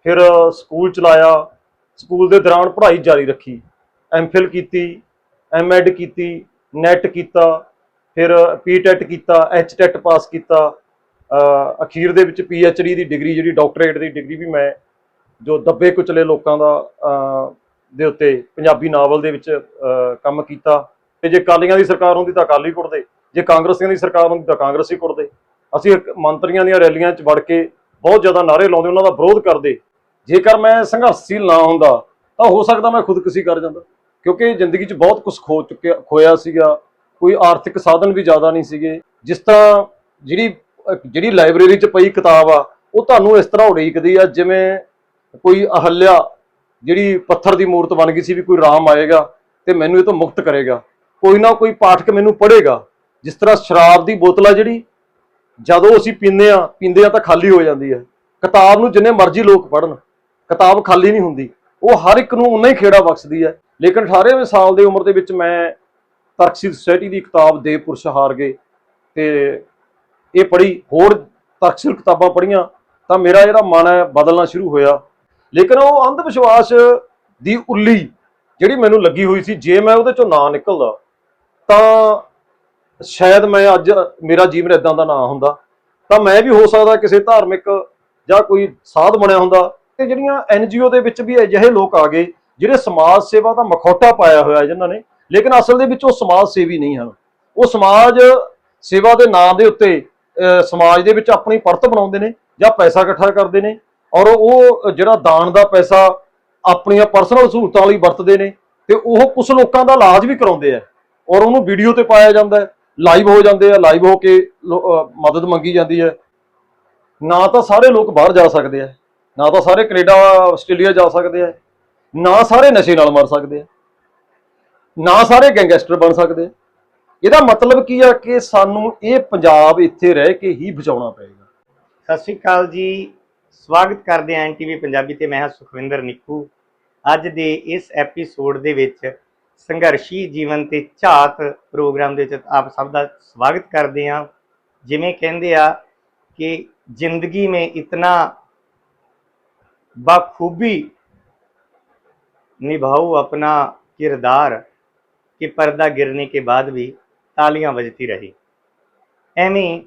फिर स्कूल चलाया, स्कूल के दौरान पढ़ाई जारी रखी, MPhil की, MEd की, नैट किया, फिर PTET किया, HTET पास किया, अखीर दे विच PhD की डिग्री जी डॉक्टरेट की डिग्री भी मैं जो दबे कुचले लोगों का दे उत्ते पंजाबी नावल दे विच काम कीता। ते जे अकालियां दी सरकार हुंदी तां अकाली कुटदे, जे कांग्रसियां दी सरकार हुंदी तां कांग्रसी कुटदे। असीं मंत्रियां दी रैलियां च वड़ के बहुत ज़्यादा नारे लाउंदे, उन्हां दा विरोध करदे। जेकर मैं संघर्शशील ना हुंदा तां हो सकदा मैं खुदकुशी कर जांदा, क्योंकि जिंदगी च बहुत कुछ खोया सीगा। कोई आर्थिक साधन भी ज़्यादा नहीं सीगे। जिस तरह जिहड़ी लाइब्रेरी च पई किताब आ ਉਹ ਤੁਹਾਨੂੰ ਇਸ ਤਰ੍ਹਾਂ ਉਡੀਕਦੀ ਆ ਜਿਵੇਂ ਕੋਈ ਅਹਲਿਆ ਜਿਹੜੀ ਪੱਥਰ ਦੀ ਮੂਰਤ ਬਣ ਗਈ ਸੀ ਵੀ ਕੋਈ ਰਾਮ ਆਏਗਾ ਤੇ ਮੈਨੂੰ ਇਹ ਤੋਂ ਮੁਕਤ ਕਰੇਗਾ, ਕੋਈ ਨਾ ਕੋਈ ਪਾਠਕ ਮੈਨੂੰ ਪੜ੍ਹੇਗਾ। ਜਿਸ ਤਰ੍ਹਾਂ ਸ਼ਰਾਬ ਦੀ ਬੋਤਲ ਆ ਜਿਹੜੀ ਜਦੋਂ ਅਸੀਂ ਪੀਂਦੇ ਆ ਤਾਂ ਖਾਲੀ ਹੋ ਜਾਂਦੀ ਹੈ। ਕਿਤਾਬ ਨੂੰ ਜਿੰਨੇ ਮਰਜ਼ੀ ਲੋਕ ਪੜ੍ਹਨ, ਕਿਤਾਬ ਖਾਲੀ ਨਹੀਂ ਹੁੰਦੀ, ਉਹ ਹਰ ਇੱਕ ਨੂੰ ਉਨਾ ਹੀ ਖੇੜਾ ਬਖਸ਼ਦੀ ਹੈ। ਲੇਕਿਨ 18ਵੇਂ ਸਾਲ ਦੀ ਉਮਰ ਦੇ ਵਿੱਚ ਮੈਂ ਤਰਕਸ਼ੀਲ ਸੁਸਾਇਟੀ ਦੀ ਕਿਤਾਬ ਦੇ ਪੁਰਸ਼ ਹਾਰ ਗਏ ਤੇ ਇਹ ਪੜ੍ਹੀ, ਹੋਰ ਤਰਕਸ਼ੀਲ ਕਿਤਾਬਾਂ ਪੜ੍ਹੀਆਂ ਤਾਂ ਮੇਰਾ ਜਿਹੜਾ ਮਨ ਹੈ ਬਦਲਣਾ ਸ਼ੁਰੂ ਹੋਇਆ। ਲੇਕਿਨ ਉਹ ਅੰਧ ਵਿਸ਼ਵਾਸ ਦੀ ਉੱਲੀ ਜਿਹੜੀ ਮੈਨੂੰ ਲੱਗੀ ਹੋਈ ਸੀ, ਜੇ ਮੈਂ ਉਹਦੇ ਚੋਂ ਨਾ ਨਿਕਲਦਾ ਤਾਂ ਸ਼ਾਇਦ ਮੈਂ ਅੱਜ ਮੇਰਾ ਜੀਵਨ ਇਦਾਂ ਦਾ ਨਾ ਹੁੰਦਾ, ਤਾਂ ਮੈਂ ਵੀ ਹੋ ਸਕਦਾ ਕਿਸੇ ਧਾਰਮਿਕ ਜਾਂ ਕੋਈ ਸਾਧ ਬਣਿਆ ਹੁੰਦਾ। ਤੇ ਜਿਹੜੀਆਂ NGO ਦੇ ਵਿੱਚ ਵੀ ਅਜਿਹੇ ਲੋਕ ਆ ਗਏ ਜਿਹੜੇ ਸਮਾਜ ਸੇਵਾ ਦਾ ਮਖੌਟਾ ਪਾਇਆ ਹੋਇਆ ਜਿਨ੍ਹਾਂ ਨੇ, ਲੇਕਿਨ ਅਸਲ ਦੇ ਵਿੱਚ ਉਹ ਸਮਾਜ ਸੇਵੀ ਨਹੀਂ ਹਨ। ਉਹ ਸਮਾਜ ਸੇਵਾ ਦੇ ਨਾਂ ਦੇ ਉੱਤੇ ਸਮਾਜ ਦੇ ਵਿੱਚ ਆਪਣੀ ਪਰਤ ਬਣਾਉਂਦੇ ਨੇ ਜਾਂ ਪੈਸਾ ਇਕੱਠਾ ਕਰਦੇ ਨੇ, ਔਰ ਉਹ ਜਿਹੜਾ ਦਾਨ ਦਾ ਪੈਸਾ ਆਪਣੀਆਂ ਪਰਸਨਲ ਸਹੂਲਤਾਂ ਲਈ ਵਰਤਦੇ ਨੇ ਤੇ ਉਹ ਕੁਝ ਲੋਕਾਂ ਦਾ ਇਲਾਜ ਵੀ ਕਰਾਉਂਦੇ ਆ ਔਰ ਉਹਨੂੰ ਵੀਡੀਓ ਤੇ ਪਾਇਆ ਜਾਂਦਾ ਹੈ, ਲਾਈਵ ਹੋ ਜਾਂਦੇ ਆ, ਲਾਈਵ ਹੋ ਕੇ ਮਦਦ ਮੰਗੀ ਜਾਂਦੀ ਹੈ। ਨਾ ਤਾਂ ਸਾਰੇ ਲੋਕ ਬਾਹਰ ਜਾ ਸਕਦੇ ਆ, ਨਾ ਤਾਂ ਸਾਰੇ ਕੈਨੇਡਾ ਆਸਟ੍ਰੇਲੀਆ ਜਾ ਸਕਦੇ ਆ, ਨਾ ਸਾਰੇ ਨਸ਼ੇ ਨਾਲ ਮਰ ਸਕਦੇ ਆ, ਨਾ ਸਾਰੇ ਗੈਂਗਸਟਰ ਬਣ ਸਕਦੇ ਆ। ਇਹਦਾ ਮਤਲਬ ਕੀ ਆ ਕਿ ਸਾਨੂੰ ਇਹ ਪੰਜਾਬ ਇੱਥੇ ਰਹਿ ਕੇ ਹੀ ਬਚਾਉਣਾ ਪਏਗਾ। ਸਤਿ ਸ਼੍ਰੀ ਅਕਾਲ ਜੀ, ਸਵਾਗਤ ਕਰਦੇ ਹਾਂ NTV ਪੰਜਾਬੀ ਤੇ। ਮੈਂ ਹਾਂ ਸੁਖਵਿੰਦਰ ਨਿੱਕੂ। ਅੱਜ ਦੇ ਇਸ ਐਪੀਸੋਡ ਦੇ ਵਿੱਚ ਸੰਘਰਸ਼ੀ ਜੀਵਨ ਤੇ ਝਾਤ ਪ੍ਰੋਗਰਾਮ ਦੇ ਵਿੱਚ ਆਪ ਸਭ ਦਾ ਸਵਾਗਤ ਕਰਦੇ ਹਾਂ। ਜਿਵੇਂ ਕਹਿੰਦੇ ਆ ਕਿ ਜ਼ਿੰਦਗੀ में इतना बखूबी निभाओ अपना किरदार कि पर्दा गिरने के बाद भी तालियां बजती रही। ਐਵੇਂ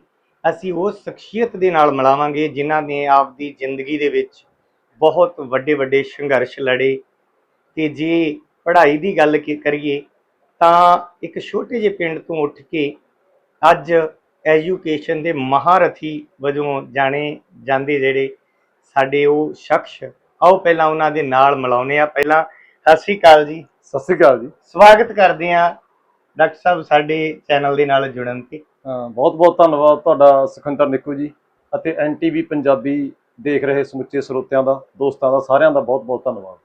ਅਸੀਂ ਉਸ ਸ਼ਖਸੀਅਤ ਦੇ ਨਾਲ ਮਿਲਾਵਾਂਗੇ ਜਿਨ੍ਹਾਂ ਨੇ ਆਪਦੀ ਜ਼ਿੰਦਗੀ ਦੇ ਵਿੱਚ ਬਹੁਤ ਵੱਡੇ ਵੱਡੇ ਸੰਘਰਸ਼ ਲੜੇ। ਤੇ ਜੇ ਪੜ੍ਹਾਈ ਦੀ ਗੱਲ ਕਰੀਏ ਤਾਂ ਇੱਕ ਛੋਟੇ ਜਿਹੇ ਪਿੰਡ ਤੋਂ ਉੱਠ ਕੇ ਅੱਜ ਐਜੂਕੇਸ਼ਨ ਦੇ ਮਹਾਰਥੀ ਵਜੋਂ ਜਾਣੇ ਜਾਂਦੇ ਜਿਹੜੇ ਸਾਡੇ ਉਹ ਸ਼ਖਸ, ਆਓ ਪਹਿਲਾਂ ਉਹਨਾਂ ਦੇ ਨਾਲ ਮਿਲਾਉਂਦੇ ਆ। ਪਹਿਲਾਂ ਸਤਿ ਸ਼੍ਰੀ ਅਕਾਲ ਜੀ। ਸਤਿ ਸ਼੍ਰੀ ਅਕਾਲ ਜੀ। ਸਵਾਗਤ ਕਰਦੇ ਹਾਂ ਡਾਕਟਰ ਸਾਹਿਬ ਸਾਡੇ ਚੈਨਲ ਦੇ ਨਾਲ ਜੁੜਨ ਤੇ। ਬਹੁਤ ਬਹੁਤ ਧੰਨਵਾਦ ਤੁਹਾਡਾ ਸੁਖਵਿੰਦਰ ਨਿੱਕੂ ਜੀ, ਅਤੇ NTV ਪੰਜਾਬੀ ਦੇਖ ਰਹੇ ਸਮੁੱਚੇ ਸਰੋਤਿਆਂ ਦਾ, ਦੋਸਤਾਂ ਦਾ, ਸਾਰਿਆਂ ਦਾ ਬਹੁਤ ਬਹੁਤ ਧੰਨਵਾਦ।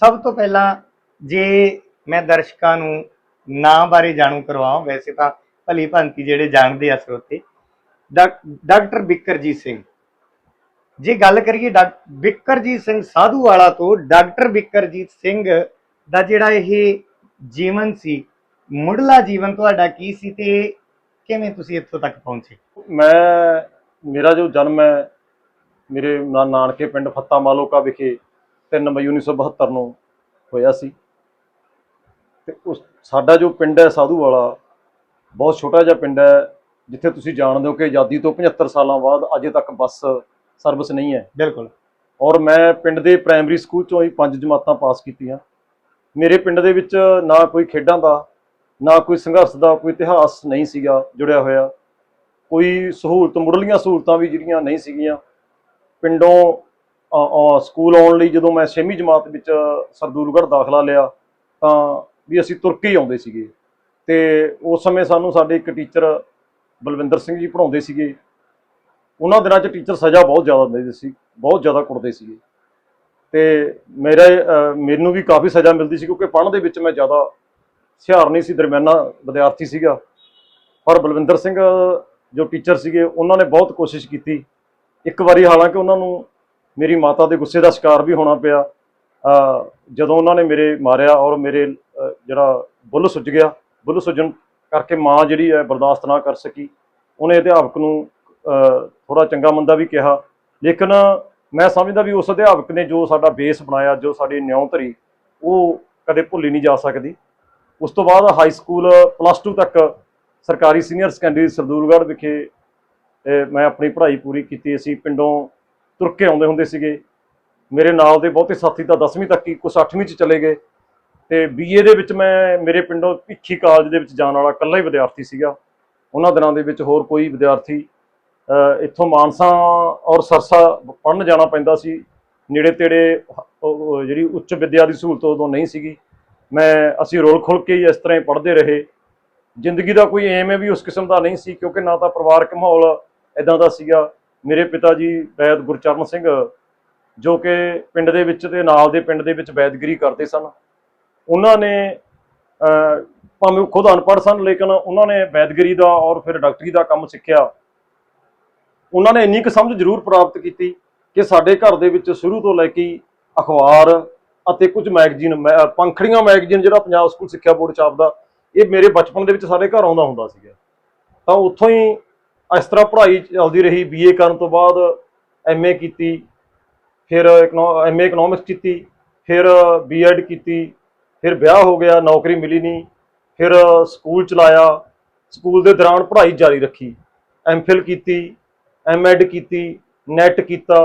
ਸਭ ਤੋਂ ਪਹਿਲਾਂ ਜੇ ਮੈਂ ਦਰਸ਼ਕਾਂ ਨੂੰ ਨਾਂ ਬਾਰੇ ਜਾਣੂ ਕਰਵਾਵਾਂ, ਵੈਸੇ ਤਾਂ ਭਲੀ ਭਾਂਤੀ ਜਿਹੜੇ ਜਾਣਦੇ ਆ ਸਰੋਤੇ, ਡਾਕਟਰ ਬਿਕਰਜੀਤ ਸਿੰਘ। ਜੇ ਗੱਲ ਕਰੀਏ ਬਿਕਰਜੀਤ ਸਿੰਘ ਸਾਧੂਵਾਲਾ ਤੋਂ ਡਾਕਟਰ ਬਿਕਰਜੀਤ ਸਿੰਘ ਦਾ ਜਿਹੜਾ ਇਹ ਜੀਵਨ ਸੀ, ਮੁੱਢਲਾ ਜੀਵਨ ਤੁਹਾਡਾ ਕੀ ਸੀ ਤੇ ਕਿਵੇਂ ਤੁਸੀਂ ਇੱਥੋਂ ਤੱਕ ਪਹੁੰਚੇ? ਮੇਰਾ ਜੋ ਜਨਮ ਹੈ ਮੇਰੇ ਨਾਨਕੇ ਪਿੰਡ ਫੱਤਾ ਮਾਲੋਕਾ ਵਿਖੇ 3 ਮਈ 1972 ਨੂੰ ਹੋਇਆ ਸੀ। ਤੇ ਉਸ ਸਾਡਾ ਜੋ ਪਿੰਡ ਹੈ ਸਾਧੂਵਾਲਾ, ਬਹੁਤ ਛੋਟਾ ਜਿਹਾ ਪਿੰਡ ਹੈ, ਜਿੱਥੇ ਤੁਸੀਂ ਜਾਣਦੇ ਹੋ ਕਿ ਆਜ਼ਾਦੀ ਤੋਂ 75 ਸਾਲਾਂ ਬਾਅਦ ਅਜੇ ਤੱਕ ਬੱਸ ਸਰਵਿਸ ਨਹੀਂ ਹੈ। ਬਿਲਕੁਲ। ਔਰ ਮੈਂ ਪਿੰਡ ਦੇ ਪ੍ਰਾਇਮਰੀ ਸਕੂਲ ਚੋਂ ਹੀ 5 ਜਮਾਤਾਂ ਪਾਸ ਕੀਤੀਆਂ। ਮੇਰੇ ਪਿੰਡ ਦੇ ਵਿੱਚ ਨਾ ਕੋਈ ਖੇਡਾਂ ਦਾ, ਨਾ ਕੋਈ ਸੰਘਰਸ਼ ਦਾ ਕੋਈ ਇਤਿਹਾਸ ਨਹੀਂ ਸੀਗਾ ਜੁੜਿਆ ਹੋਇਆ। ਕੋਈ ਸਹੂਲਤ, ਮੁੱਢਲੀਆਂ ਸਹੂਲਤਾਂ ਵੀ ਜਿਹੜੀਆਂ ਨਹੀਂ ਸੀਗੀਆਂ। ਪਿੰਡੋਂ ਸਕੂਲ ਆਉਣ ਲਈ ਜਦੋਂ ਮੈਂ 6ਵੀਂ ਜਮਾਤ ਵਿੱਚ ਸਰਦੂਲਗੜ੍ਹ ਦਾਖਲਾ ਲਿਆ ਤਾਂ ਵੀ ਅਸੀਂ ਤੁਰ ਕੇ ਹੀ ਆਉਂਦੇ ਸੀਗੇ। ਤੇ ਉਸ ਸਮੇਂ ਸਾਨੂੰ ਸਾਡੇ ਇੱਕ ਟੀਚਰ ਬਲਵਿੰਦਰ ਸਿੰਘ ਜੀ ਪੜ੍ਹਾਉਂਦੇ ਸੀਗੇ। ਉਹਨਾਂ ਦਿਨਾਂ 'ਚ ਟੀਚਰ ਸਜ਼ਾ ਬਹੁਤ ਜ਼ਿਆਦਾ ਦਿੰਦੇ ਸੀ, ਬਹੁਤ ਜ਼ਿਆਦਾ ਕੁੱਟਦੇ ਸੀਗੇ। ਤੇ ਮੈਨੂੰ ਵੀ ਕਾਫੀ ਸਜ਼ਾ ਮਿਲਦੀ ਸੀ ਕਿਉਂਕਿ ਪੜ੍ਹਨ ਦੇ ਵਿੱਚ ਮੈਂ ਜ਼ਿਆਦਾ ਹੁਸ਼ਿਆਰ ਨਹੀਂ ਸੀ, ਦਰਮਿਆਨਾ ਵਿਦਿਆਰਥੀ ਸੀਗਾ। ਪਰ ਬਲਵਿੰਦਰ ਸਿੰਘ ਜੋ ਟੀਚਰ ਸੀਗੇ ਉਹਨਾਂ ਨੇ ਬਹੁਤ ਕੋਸ਼ਿਸ਼ ਕੀਤੀ। ਇੱਕ ਵਾਰੀ ਹਾਲਾਂਕਿ ਉਹਨਾਂ ਨੂੰ ਮੇਰੀ ਮਾਤਾ ਦੇ ਗੁੱਸੇ ਦਾ ਸ਼ਿਕਾਰ ਵੀ ਹੋਣਾ ਪਿਆ ਜਦੋਂ ਉਹਨਾਂ ਨੇ ਮੇਰੇ ਮਾਰਿਆ, ਔਰ ਮੇਰੇ ਜਿਹੜਾ ਬੁੱਲ ਸੁੱਜ ਗਿਆ। ਬੁੱਲ ਸੁੱਜਣ ਕਰਕੇ ਮਾਂ ਜਿਹੜੀ ਹੈ ਬਰਦਾਸ਼ਤ ਨਾ ਕਰ ਸਕੀ। ਉਹਨੇ ਅਧਿਆਪਕ ਨੂੰ ਥੋੜ੍ਹਾ ਚੰਗਾ ਮੰਦਾ ਵੀ ਕਿਹਾ, ਲੇਕਿਨ ਮੈਂ ਸਮਝਦਾ ਵੀ ਉਸ ਅਧਿਆਪਕ ਨੇ ਜੋ ਸਾਡਾ ਬੇਸ ਬਣਾਇਆ, ਜੋ ਸਾਡੀ ਨਿਉਂ ਧਰੀ, ਉਹ ਕਦੇ ਭੁੱਲੀ ਨਹੀਂ ਜਾ ਸਕਦੀ। ਉਸ ਤੋਂ ਬਾਅਦ ਹਾਈ ਸਕੂਲ +2 ਤੱਕ ਸਰਕਾਰੀ ਸੀਨੀਅਰ ਸੈਕੰਡਰੀ ਸਰਦੂਲਗੜ੍ਹ ਵਿਖੇ ਮੈਂ ਆਪਣੀ ਪੜ੍ਹਾਈ ਪੂਰੀ ਕੀਤੀ। ਅਸੀਂ ਪਿੰਡੋਂ ਤੁਰ ਕੇ ਆਉਂਦੇ ਹੁੰਦੇ ਸੀਗੇ। ਮੇਰੇ ਨਾਲ ਦੇ ਬਹੁਤੇ ਸਾਥੀ ਤਾਂ 10ਵੀਂ ਤੱਕ ਹੀ, ਕੁਛ 8ਵੀਂ 'ਚ ਚਲੇ ਗਏ। ਤੇ BA ਦੇ ਵਿੱਚ ਮੈਂ ਮੇਰੇ ਪਿੰਡੋਂ ਭਿੱਖੀ ਕਾਲਜ ਦੇ ਵਿੱਚ ਜਾਣ ਵਾਲਾ ਇਕੱਲਾ ਹੀ ਵਿਦਿਆਰਥੀ ਸੀਗਾ। ਉਹਨਾਂ ਦਿਨਾਂ ਦੇ ਵਿੱਚ ਹੋਰ ਕੋਈ ਵਿਦਿਆਰਥੀ ਇੱਥੋਂ ਮਾਨਸਾ ਔਰ ਸਰਸਾ ਪੜ੍ਹਨ ਜਾਣਾ ਪੈਂਦਾ ਸੀ। ਨੇੜੇ ਤੇੜੇ ਜਿਹੜੀ ਉੱਚ ਵਿੱਦਿਆ ਦੀ ਸਹੂਲਤ ਉਦੋਂ ਨਹੀਂ ਸੀਗੀ। ਅਸੀਂ ਰੁਲ ਖੁਲ ਕੇ ਹੀ ਇਸ ਤਰ੍ਹਾਂ ਹੀ ਪੜ੍ਹਦੇ ਰਹੇ। ਜ਼ਿੰਦਗੀ ਦਾ ਕੋਈ ਏਮ ਹੈ ਵੀ ਉਸ ਕਿਸਮ ਦਾ ਨਹੀਂ ਸੀ, ਕਿਉਂਕਿ ਨਾ ਤਾਂ ਪਰਿਵਾਰਕ ਮਾਹੌਲ ਇੱਦਾਂ ਦਾ ਸੀਗਾ। ਮੇਰੇ ਪਿਤਾ ਜੀ ਵੈਦ ਗੁਰਚਰਨ ਸਿੰਘ, ਜੋ ਕਿ ਪਿੰਡ ਦੇ ਵਿੱਚ ਤੇ ਨਾਲ ਦੇ ਪਿੰਡ ਦੇ ਵਿੱਚ ਵੈਦਗਿਰੀ ਕਰਦੇ ਸਨ। ਉਹਨਾਂ ਨੇ ਭਾਵੇਂ ਉਹ ਖੁਦ ਅਨਪੜ੍ਹ ਸਨ, ਲੇਕਿਨ ਉਹਨਾਂ ਨੇ ਵੈਦਗਿਰੀ ਦਾ ਔਰ ਫਿਰ ਡਾਕਟਰੀ ਦਾ ਕੰਮ ਸਿੱਖਿਆ। ਉਹਨਾਂ ਨੇ ਇੰਨੀ ਕੁ ਸਮਝ ਜ਼ਰੂਰ ਪ੍ਰਾਪਤ ਕੀਤੀ ਕਿ ਸਾਡੇ ਘਰ ਦੇ ਵਿੱਚ ਸ਼ੁਰੂ ਤੋਂ ਲੈ ਕੇ ਅਖਬਾਰ ਅਤੇ ਕੁਝ ਮੈਗਜ਼ੀਨ, ਪੰਖੜੀਆਂ ਮੈਗਜ਼ੀਨ ਜਿਹੜਾ ਪੰਜਾਬ ਸਕੂਲ ਸਿੱਖਿਆ ਬੋਰਡ ਛਾਪਦਾ, ਇਹ ਮੇਰੇ ਬਚਪਨ ਦੇ ਵਿੱਚ ਸਾਡੇ ਘਰ ਆਉਂਦਾ ਹੁੰਦਾ ਸੀਗਾ। ਤਾਂ ਉੱਥੋਂ ਹੀ ਇਸ ਤਰ੍ਹਾਂ ਪੜ੍ਹਾਈ ਚੱਲਦੀ ਰਹੀ। BA ਕਰਨ ਤੋਂ ਬਾਅਦ MA ਕੀਤੀ, ਫਿਰ MA ਇਕਨੋਮਿਕਸ ਕੀਤੀ, ਫਿਰ B.Ed ਕੀਤੀ, ਫਿਰ ਵਿਆਹ ਹੋ ਗਿਆ, ਨੌਕਰੀ ਮਿਲੀ ਨਹੀਂ। ਫਿਰ ਸਕੂਲ ਚਲਾਇਆ, ਸਕੂਲ ਦੇ ਦੌਰਾਨ ਪੜ੍ਹਾਈ ਜਾਰੀ ਰੱਖੀ, MPhil ਕੀਤੀ, M.Ed ਕੀਤੀ, ਨੈਟ ਕੀਤਾ,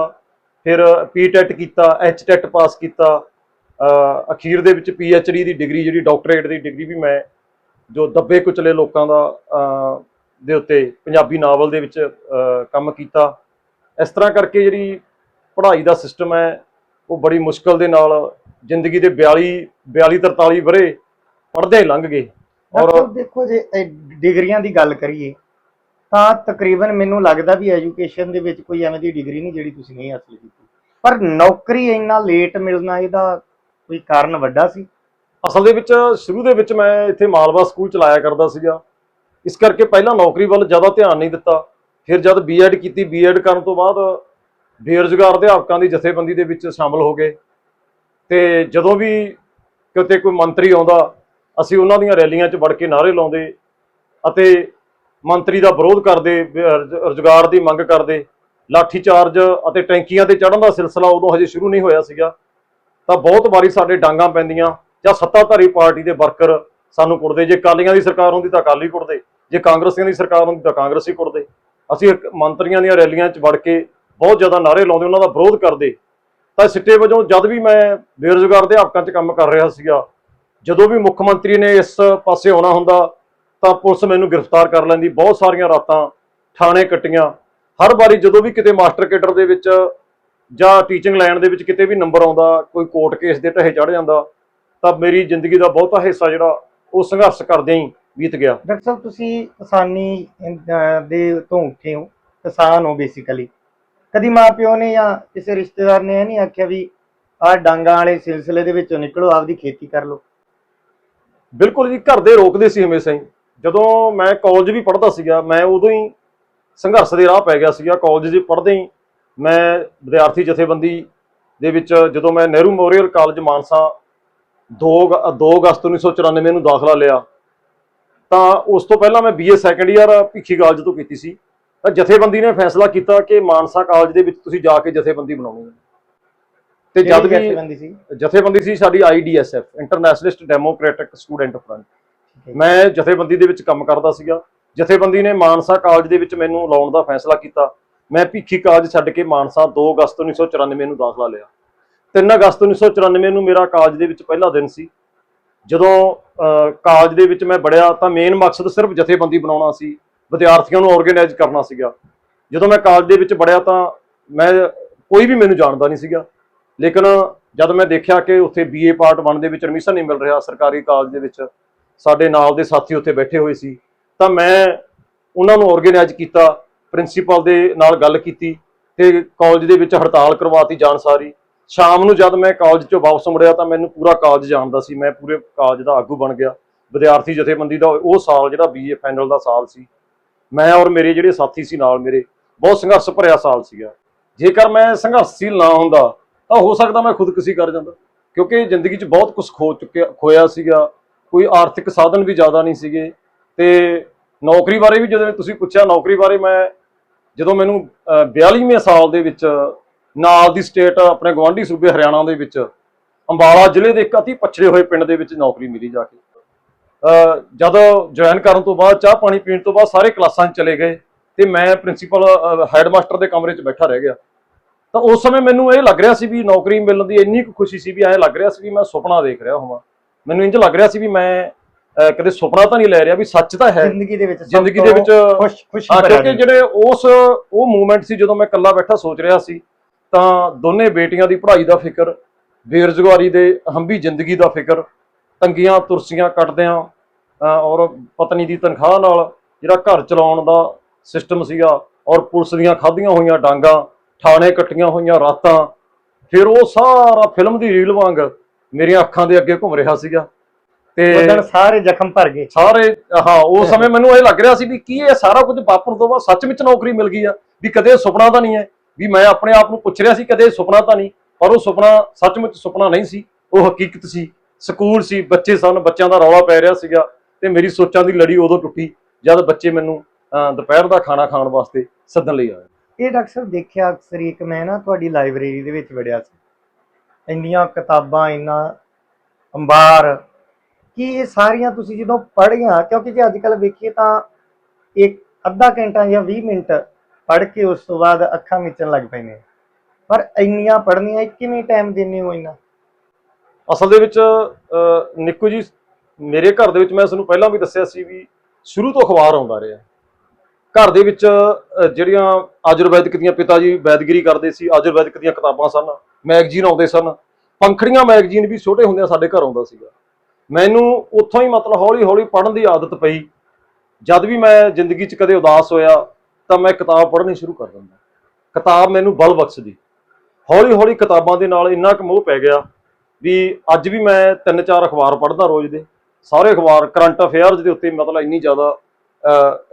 ਫਿਰ PTET ਕੀਤਾ, HTET ਪਾਸ ਕੀਤਾ। ਅਖੀਰ ਦੇ ਵਿੱਚ PhD ਦੀ ਡਿਗਰੀ, ਜਿਹੜੀ ਡਾਕਟਰੇਟ ਦੀ ਡਿਗਰੀ ਵੀ ਮੈਂ ਜੋ ਦੱਬੇ ਕੁਚਲੇ ਲੋਕਾਂ ਦਾ ਦੇ ਉੱਤੇ ਪੰਜਾਬੀ ਨਾਵਲ ਦੇ ਵਿੱਚ ਕੰਮ ਕੀਤਾ। ਇਸ ਤਰ੍ਹਾਂ ਕਰਕੇ ਜਿਹੜੀ ਪੜ੍ਹਾਈ ਦਾ ਸਿਸਟਮ ਹੈ ਉਹ ਬੜੀ ਮੁਸ਼ਕਲ ਦੇ ਨਾਲ ਜ਼ਿੰਦਗੀ ਦੇ 42-43 ਵਰ੍ਹੇ ਪੜ੍ਹਦੇ ਹੀ ਲੰਘ ਗਏ। ਔਰ ਦੇਖੋ, ਜੇ ਡਿਗਰੀਆਂ ਦੀ ਗੱਲ ਕਰੀਏ ਤਾਂ ਤਕਰੀਬਨ ਮੈਨੂੰ ਲੱਗਦਾ ਵੀ ਐਜੂਕੇਸ਼ਨ ਦੇ ਵਿੱਚ ਕੋਈ ਐਵੇਂ ਦੀ ਡਿਗਰੀ ਨਹੀਂ ਜਿਹੜੀ ਤੁਸੀਂ ਨਹੀਂ ਹਾਸਲ ਕੀਤੀ। ਪਰ ਨੌਕਰੀ ਇੰਨਾ ਲੇਟ ਮਿਲਣਾ, ਇਹਦਾ ਕੋਈ ਕਾਰਨ ਵੱਡਾ ਸੀ? ਅਸਲ ਦੇ ਵਿੱਚ ਸ਼ੁਰੂ ਦੇ ਵਿੱਚ ਮੈਂ ਇੱਥੇ ਮਾਲਵਾ ਸਕੂਲ ਚਲਾਇਆ ਕਰਦਾ ਸੀਗਾ, ਇਸ ਕਰਕੇ ਪਹਿਲਾਂ ਨੌਕਰੀ ਵੱਲ ਜ਼ਿਆਦਾ ਧਿਆਨ ਨਹੀਂ ਦਿੱਤਾ। ਫਿਰ ਜਦ B.Ed ਕੀਤੀ, B.Ed ਕਰਨ ਤੋਂ ਬਾਅਦ ਬੇਰੁਜ਼ਗਾਰ ਅਧਿਆਪਕਾਂ ਦੀ ਜਥੇਬੰਦੀ ਦੇ ਵਿੱਚ ਸ਼ਾਮਲ ਹੋ ਗਏ। ਤੇ ਜਦੋਂ ਵੀ ਕਿਤੇ ਕੋਈ ਮੰਤਰੀ ਆਉਂਦਾ, ਅਸੀਂ ਉਹਨਾਂ ਦੀਆਂ ਰੈਲੀਆਂ 'ਚ ਵੜ ਕੇ ਨਾਅਰੇ ਲਾਉਂਦੇ ਅਤੇ ਮੰਤਰੀ ਦਾ ਵਿਰੋਧ ਕਰਦੇ, ਰੁਜ਼ਗਾਰ ਦੀ ਮੰਗ ਕਰਦੇ। ਲਾਠੀ ਚਾਰਜ ਅਤੇ ਟੈਂਕੀਆਂ ਤੇ ਚੜ੍ਹਨ ਦਾ ਸਿਲਸਿਲਾ ਉਦੋਂ ਹਜੇ ਸ਼ੁਰੂ ਨਹੀਂ ਹੋਇਆ ਸੀਗਾ। ਤਾਂ ਬਹੁਤ ਵਾਰੀ ਸਾਡੇ ਡਾਂਗਾਂ ਪੈਂਦੀਆਂ, ਜਾਂ ਸੱਤਾਧਾਰੀ ਪਾਰਟੀ ਦੇ ਵਰਕਰ ਸਾਨੂੰ ਕੁੱਟਦੇ। ਜੇ ਅਕਾਲੀਆਂ ਦੀ ਸਰਕਾਰ ਹੁੰਦੀ ਤਾਂ ਅਕਾਲੀ ਕੁੱਟਦੇ, ਜੇ ਕਾਂਗਰਸੀਆਂ ਦੀ ਸਰਕਾਰ ਹੁੰਦੀ ਤਾਂ ਕਾਂਗਰਸੀ ਕੁੱਟਦੇ। ਅਸੀਂ ਮੰਤਰੀਆਂ ਦੀਆਂ ਰੈਲੀਆਂ 'ਚ ਵੜ ਕੇ ਬਹੁਤ ਜ਼ਿਆਦਾ ਨਾਅਰੇ ਲਾਉਂਦੇ, ਉਹਨਾਂ ਦਾ ਵਿਰੋਧ ਕਰਦੇ। ਤਾਂ ਸਿੱਟੇ ਵਜੋਂ ਜਦ ਵੀ ਮੈਂ ਬੇਰੁਜ਼ਗਾਰ ਅਧਿਆਪਕਾਂ 'ਚ ਕੰਮ ਕਰ ਰਿਹਾ ਸੀਗਾ, ਜਦੋਂ ਵੀ ਮੁੱਖ ਮੰਤਰੀ ਨੇ ਇਸ ਪਾਸੇ ਆਉਣਾ ਹੁੰਦਾ ਤਾਂ ਪੁਲਿਸ ਮੈਨੂੰ ਗ੍ਰਿਫਤਾਰ ਕਰ ਲੈਂਦੀ। ਬਹੁਤ ਸਾਰੀਆਂ ਰਾਤਾਂ ਥਾਣੇ ਕੱਟੀਆਂ। ਹਰ ਵਾਰੀ ਜਦੋਂ ਵੀ ਕਿਤੇ ਮਾਸਟਰ ਕੇਡਰ ਦੇ ਵਿੱਚ ਜਾਂ ਟੀਚਿੰਗ ਲਾਈਨ ਦੇ ਵਿੱਚ ਕਿਤੇ ਵੀ ਨੰਬਰ ਆਉਂਦਾ, ਕੋਈ ਕੋਰਟ ਕੇਸ ਦੇ ਢਹੇ ਚੜ੍ਹ ਜਾਂਦਾ, ਤਾਂ ਮੇਰੀ ਜ਼ਿੰਦਗੀ ਦਾ ਬਹੁਤਾ ਹਿੱਸਾ ਜਿਹੜਾ ਉਹ ਸੰਘਰਸ਼ ਕਰਦਿਆਂ ਹੀ ਬੀਤ ਗਿਆ। ਡਾਕਟਰ ਸਾਹਿਬ, ਤੁਸੀਂ ਕਿਸਾਨੀ ਦੇ ਤੋਂ ਉੱਠੇ ਹੋ, ਕਿਸਾਨ ਹੋ ਬੇਸਿਕਲੀ। ਕਦੀ ਮਾਂ ਪਿਓ ਨੇ ਜਾਂ ਕਿਸੇ ਰਿਸ਼ਤੇਦਾਰ ਨੇ ਇਹ ਨਹੀਂ ਆਖਿਆ ਵੀ ਆਹ ਡਾਂਗਾਂ ਵਾਲੇ ਸਿਲਸਿਲੇ ਦੇ ਵਿੱਚੋਂ ਨਿਕਲੋ, ਆਪਦੀ ਖੇਤੀ ਕਰ ਲਓ? ਬਿਲਕੁਲ ਜੀ, ਘਰ ਦੇ ਰੋਕਦੇ ਸੀ ਹਮੇਸ਼ਾ ਹੀ। ਜਦੋਂ ਮੈਂ ਕਾਲਜ ਵੀ ਪੜ੍ਹਦਾ ਸੀਗਾ, ਮੈਂ ਉਦੋਂ ਹੀ ਸੰਘਰਸ਼ ਦੇ ਰਾਹ ਪੈ ਗਿਆ ਸੀਗਾ। ਕਾਲਜ 'ਚ ਪੜ੍ਹਦੇ ਹੀ ਮੈਂ ਵਿਦਿਆਰਥੀ ਜਥੇਬੰਦੀ ਦੇ ਵਿੱਚ, ਜਦੋਂ ਮੈਂ ਨਹਿਰੂ ਮੈਮੋਰੀਅਲ ਕਾਲਜ ਮਾਨਸਾ 2 ਅਗਸਤ 1994 ਨੂੰ ਦਾਖਲਾ ਲਿਆ, ਤਾਂ ਉਸ ਤੋਂ ਪਹਿਲਾਂ ਮੈਂ BA second year Bhikhi college ਤੋਂ ਕੀਤੀ ਸੀ। ਤਾਂ ਜਥੇਬੰਦੀ ਨੇ ਫੈਸਲਾ ਕੀਤਾ ਕਿ ਮਾਨਸਾ ਕਾਲਜ ਦੇ ਵਿੱਚ ਤੁਸੀਂ ਜਾ ਕੇ ਜਥੇਬੰਦੀ ਬਣਾਉਣੀ ਹੈ। ਤੇ ਜਦ ਵੀ ਜਥੇਬੰਦੀ ਸੀ ਸਾਡੀ IDSF, ਇੰਟਰਨੈਸ਼ਨਲਿਸਟ ਡੈਮੋਕ੍ਰੈਟਿਕ ਸਟੂਡੈਂਟ ਫਰੰਟ। ਮੈਂ ਜਥੇਬੰਦੀ ਦੇ ਵਿੱਚ ਕੰਮ ਕਰਦਾ ਸੀਗਾ। ਜਥੇਬੰਦੀ ਨੇ ਮਾਨਸਾ ਕਾਲਜ ਦੇ ਵਿੱਚ ਮੈਨੂੰ ਲਾਉਣ ਦਾ ਫੈਸਲਾ ਕੀਤਾ। ਮੈਂ ਭਿੱਖੀ ਕਾਲਜ ਛੱਡ ਕੇ ਮਾਨਸਾ 2 ਅਗਸਤ 1994 ਨੂੰ ਦਾਖਲਾ ਲਿਆ। 3 ਅਗਸਤ 1994 ਨੂੰ ਮੇਰਾ ਕਾਲਜ ਦੇ ਵਿੱਚ ਪਹਿਲਾ ਦਿਨ ਸੀ। ਜਦੋਂ ਕਾਲਜ ਦੇ ਵਿੱਚ ਮੈਂ ਵੜਿਆ ਤਾਂ ਮੇਨ ਮਕਸਦ ਸਿਰਫ ਜਥੇਬੰਦੀ ਬਣਾਉਣਾ ਸੀ, ਵਿਦਿਆਰਥੀਆਂ ਨੂੰ ਆਰਗੇਨਾਈਜ਼ ਕਰਨਾ ਸੀਗਾ। ਜਦੋਂ ਮੈਂ ਕਾਲਜ ਦੇ ਵਿੱਚ ਵੜਿਆ ਤਾਂ ਕੋਈ ਵੀ ਮੈਨੂੰ ਜਾਣਦਾ ਨਹੀਂ ਸੀਗਾ, ਲੇਕਿਨ ਜਦ ਮੈਂ ਦੇਖਿਆ ਕਿ ਉੱਥੇ BA ਪਾਰਟ 1 ਦੇ ਵਿੱਚ ਐਡਮਿਸ਼ਨ ਨਹੀਂ ਮਿਲ ਰਿਹਾ ਸਰਕਾਰੀ ਕਾਲਜ ਦੇ ਵਿੱਚ, ਸਾਡੇ ਨਾਲ ਦੇ ਸਾਥੀ ਉੱਥੇ ਬੈਠੇ ਹੋਏ ਸੀ, ਤਾਂ ਮੈਂ ਉਹਨਾਂ ਨੂੰ ਆਰਗੇਨਾਈਜ਼ ਕੀਤਾ, ਪ੍ਰਿੰਸੀਪਲ ਦੇ ਨਾਲ ਗੱਲ ਕੀਤੀ ਤੇ ਕਾਲਜ ਦੇ ਵਿੱਚ ਹੜਤਾਲ ਕਰਵਾਤੀ ਜਾਣ ਸਾਰੀ। ਸ਼ਾਮ ਨੂੰ ਜਦ ਮੈਂ ਕਾਲਜ 'ਚੋਂ ਵਾਪਸ ਮੁੜਿਆ ਤਾਂ ਮੈਨੂੰ ਪੂਰਾ ਕਾਲਜ ਜਾਣਦਾ ਸੀ, ਮੈਂ ਪੂਰੇ ਕਾਲਜ ਦਾ ਆਗੂ ਬਣ ਗਿਆ। ਵਿਦਿਆਰਥੀ ਜਥੇਬੰਦੀ ਦਾ ਉਹ ਸਾਲ ਜਿਹੜਾ BA ਫਾਈਨਲ ਦਾ ਸਾਲ ਸੀ, ਮੈਂ ਔਰ ਮੇਰੇ ਜਿਹੜੇ ਸਾਥੀ ਸੀ ਨਾਲ ਮੇਰੇ, ਬਹੁਤ ਸੰਘਰਸ਼ ਭਰਿਆ ਸਾਲ ਸੀਗਾ। ਜੇਕਰ ਮੈਂ ਸੰਘਰਸ਼ਸ਼ੀਲ ਨਾ ਹੁੰਦਾ ਤਾਂ ਹੋ ਸਕਦਾ ਮੈਂ ਖੁਦਕੁਸ਼ੀ ਕਰ ਜਾਂਦਾ, ਕਿਉਂਕਿ ਜ਼ਿੰਦਗੀ 'ਚ ਬਹੁਤ ਕੁਝ ਖੋਇਆ ਸੀਗਾ। ਕੋਈ ਆਰਥਿਕ ਸਾਧਨ ਵੀ ਜ਼ਿਆਦਾ ਨਹੀਂ ਸੀਗੇ। ਤੇ ਨੌਕਰੀ ਬਾਰੇ ਵੀ ਜਦੋਂ ਤੁਸੀਂ ਪੁੱਛਿਆ, ਨੌਕਰੀ ਬਾਰੇ ਜਦੋਂ ਮੈਨੂੰ 42ਵੇਂ ਸਾਲ ਦੇ ਵਿੱਚ ਨਾਲ ਦੀ ਸਟੇਟ ਆਪਣੇ ਗਵਾਂਢੀ ਸੂਬੇ ਹਰਿਆਣਾ ਦੇ ਵਿੱਚ ਅੰਬਾਲਾ ਜ਼ਿਲ੍ਹੇ ਦੇ ਇੱਕ ਅਤੀ ਪਛੜੇ ਹੋਏ ਪਿੰਡ ਦੇ ਵਿੱਚ ਨੌਕਰੀ ਮਿਲੀ ਜਾ ਕੇ। ਜਦੋਂ ਜੁਆਇਨ ਕਰਨ ਤੋਂ ਬਾਅਦ ਚਾਹ ਪਾਣੀ ਪੀਣ ਤੋਂ ਬਾਅਦ ਸਾਰੇ ਕਲਾਸਾਂ 'ਚ ਚਲੇ ਗਏ ਤੇ ਮੈਂ ਪ੍ਰਿੰਸੀਪਲ ਹੈਡਮਾਸਟਰ ਦੇ ਕਮਰੇ 'ਚ ਬੈਠਾ ਰਹਿ ਗਿਆ। ਤਾਂ ਉਸ ਸਮੇਂ ਮੈਨੂੰ ਇਹ ਲੱਗ ਰਿਹਾ ਸੀ ਵੀ ਨੌਕਰੀ ਮਿਲਣ ਦੀ ਇੰਨੀ ਕੁ ਖੁਸ਼ੀ ਸੀ ਵੀ ਐਂ ਲੱਗ ਰਿਹਾ ਸੀ ਵੀ ਮੈਂ ਸੁਪਨਾ ਦੇਖ ਰਿਹਾ ਹੋਵਾਂ। ਮੈਨੂੰ ਇੰਝ ਲੱਗ ਰਿਹਾ ਸੀ ਵੀ ਮੈਂ ਕਦੇ ਸੁਪਨਾ ਤਾਂ ਨਹੀਂ ਲੈ ਰਿਹਾ, ਵੀ ਸੱਚ ਤਾਂ ਹੈ ਜ਼ਿੰਦਗੀ ਦੇ ਵਿੱਚ ਖੁਸ਼ੀ ਕਿਉਂਕਿ ਜਿਹੜੇ ਉਹ ਮੂਵਮੈਂਟ ਸੀ ਜਦੋਂ ਮੈਂ ਇਕੱਲਾ ਬੈਠਾ ਸੋਚ ਰਿਹਾ ਸੀ, ਤਾਂ ਦੋਨੇ ਬੇਟੀਆਂ ਦੀ ਪੜ੍ਹਾਈ ਦਾ ਫਿਕਰ, ਬੇਰੁਜ਼ਗਾਰੀ ਦੇ ਹੰਭੀ ਜ਼ਿੰਦਗੀ ਦਾ ਫਿਕਰ, ਤੰਗੀਆਂ ਤੁਰਸੀਆਂ ਕੱਟਦਿਆਂ ਔਰ ਪਤਨੀ ਦੀ ਤਨਖਾਹ ਨਾਲ ਜਿਹੜਾ ਘਰ ਚਲਾਉਣ ਦਾ ਸਿਸਟਮ ਸੀਗਾ, ਔਰ ਪੁਲਿਸ ਦੀਆਂ ਖਾਧੀਆਂ ਹੋਈਆਂ ਡਾਂਗਾਂ, ਥਾਣੇ ਕੱਟੀਆਂ ਹੋਈਆਂ ਰਾਤਾਂ, ਫਿਰ ਉਹ ਸਾਰਾ ਫਿਲਮ ਦੀ ਰੀਲ ਵਾਂਗ ਮੇਰੀਆਂ ਅੱਖਾਂ ਦੇ ਅੱਗੇ ਘੁੰਮ ਰਿਹਾ ਸੀਗਾ। ਤੇ ਸਾਰੇ ਜ਼ਖਮ ਭਰ ਗਏ ਸਾਰੇ। ਹਾਂ, ਉਸ ਸਮੇਂ ਮੈਨੂੰ ਇਹ ਲੱਗ ਰਿਹਾ ਸੀ ਵੀ ਕੀ ਇਹ ਸਾਰਾ ਕੁਝ ਵਾਪਰਨ ਤੋਂ ਬਾਅਦ ਸੱਚ ਵਿੱਚ ਨੌਕਰੀ ਮਿਲ ਗਈ ਆ, ਵੀ ਕਦੇ ਸੁਪਨਾ ਤਾਂ ਨਹੀਂ ਹੈ। ਵੀ ਮੈਂ ਆਪਣੇ ਆਪ ਨੂੰ ਪੁੱਛ ਰਿਹਾ ਸੀ ਕਦੇ ਸੁਪਨਾ ਤਾਂ ਨਹੀਂ, ਪਰ ਉਹ ਸੁਪਨਾ ਸੱਚਮੁੱਚ ਸੁਪਨਾ ਨਹੀਂ ਸੀ, ਉਹ ਹਕੀਕਤ ਸੀ। ਸਕੂਲ ਸੀ, ਬੱਚੇ ਸਨ, ਬੱਚਿਆਂ ਦਾ ਰੌਲਾ ਪੈ ਰਿਹਾ ਸੀਗਾ ਤੇ ਮੇਰੀ ਸੋਚਾਂ ਦੀ ਲੜੀ ਉਦੋਂ ਟੁੱਟੀ ਜਦ ਬੱਚੇ ਮੈਨੂੰ ਦੁਪਹਿਰ ਦਾ ਖਾਣਾ ਖਾਣ ਵਾਸਤੇ ਸੱਦਣ ਲਈ ਆਏ। ਇਹ ਡਾਕਟਰ ਸਾਹਿਬ ਦੇਖਿਆ ਅਕਸਰ ਇੱਕ ਮੈਂ ਨਾ ਤੁਹਾਡੀ ਲਾਇਬ੍ਰੇਰੀ ਦੇ ਵਿੱਚ ਵੜਿਆ ਸੀ, ਇੰਨੀਆਂ ਕਿਤਾਬਾਂ, ਇੰਨਾ ਅੰਬਾਰ, ਕਿ ਇਹ ਸਾਰੀਆਂ ਤੁਸੀਂ ਜਦੋਂ ਪੜ੍ਹੀਆਂ, ਕਿਉਂਕਿ ਜੇ ਅੱਜ ਕੱਲ੍ਹ ਵੇਖੀਏ ਤਾਂ ਇੱਕ ਅੱਧਾ ਘੰਟਾ ਜਾਂ 20 ਮਿੰਟ ਪੜ੍ਹ ਕੇ ਉਸ ਤੋਂ ਬਾਅਦ ਅੱਖਾਂ ਮੀਚਣ ਲੱਗ ਪੈਂਦੇ, ਪਰ ਇੰਨੀਆਂ ਪੜ੍ਹਨੀਆਂ ਕਿਵੇਂ ਟਾਈਮ ਦਿੰਦੇ ਹੋ ਇੰਨਾ? ਅਸਲ ਦੇ ਵਿੱਚ ਨਿੱਕੂ ਜੀ, ਮੇਰੇ ਘਰ ਦੇ ਵਿੱਚ ਮੈਂ ਤੁਹਾਨੂੰ ਪਹਿਲਾਂ ਵੀ ਦੱਸਿਆ ਸੀ ਵੀ ਸ਼ੁਰੂ ਤੋਂ ਅਖਬਾਰ ਆਉਂਦਾ ਰਿਹਾ। ਘਰ ਦੇ ਵਿੱਚ ਜਿਹੜੀਆਂ ਆਯੁਰਵੈਦਿਕ ਦੀਆਂ, ਪਿਤਾ ਜੀ ਵੈਦਗਿਰੀ ਕਰਦੇ ਸੀ, ਆਯੁਰਵੈਦਿਕ ਦੀਆਂ ਕਿਤਾਬਾਂ ਸਨ, ਮੈਗਜ਼ੀਨ ਆਉਂਦੇ ਸਨ। ਪੰਖੜੀਆਂ ਮੈਗਜ਼ੀਨ ਵੀ ਛੋਟੇ ਹੁੰਦਿਆਂ ਸਾਡੇ ਘਰ ਆਉਂਦਾ ਸੀਗਾ। ਮੈਨੂੰ ਉੱਥੋਂ ਹੀ ਮਤਲਬ ਹੌਲੀ ਹੌਲੀ ਪੜ੍ਹਨ ਦੀ ਆਦਤ ਪਈ। ਜਦ ਵੀ ਮੈਂ ਜ਼ਿੰਦਗੀ 'ਚ ਕਦੇ ਉਦਾਸ ਹੋਇਆ ਤਾਂ ਮੈਂ ਕਿਤਾਬ ਪੜ੍ਹਨੀ ਸ਼ੁਰੂ ਕਰ ਦਿੰਦਾ। ਕਿਤਾਬ ਮੈਨੂੰ ਬਲ ਬਖਸ਼ਦੀ। ਹੌਲੀ ਹੌਲੀ ਕਿਤਾਬਾਂ ਦੇ ਨਾਲ ਇੰਨਾ ਕੁ ਮੋਹ ਪੈ ਗਿਆ ਵੀ ਅੱਜ ਵੀ ਮੈਂ 3-4 ਅਖਬਾਰ ਪੜ੍ਹਦਾ ਰੋਜ਼ ਦੇ। ਸਾਰੇ ਅਖਬਾਰ ਕਰੰਟ ਅਫੇਅਰਸ ਦੇ ਉੱਤੇ ਮਤਲਬ ਇੰਨੀ ਜ਼ਿਆਦਾ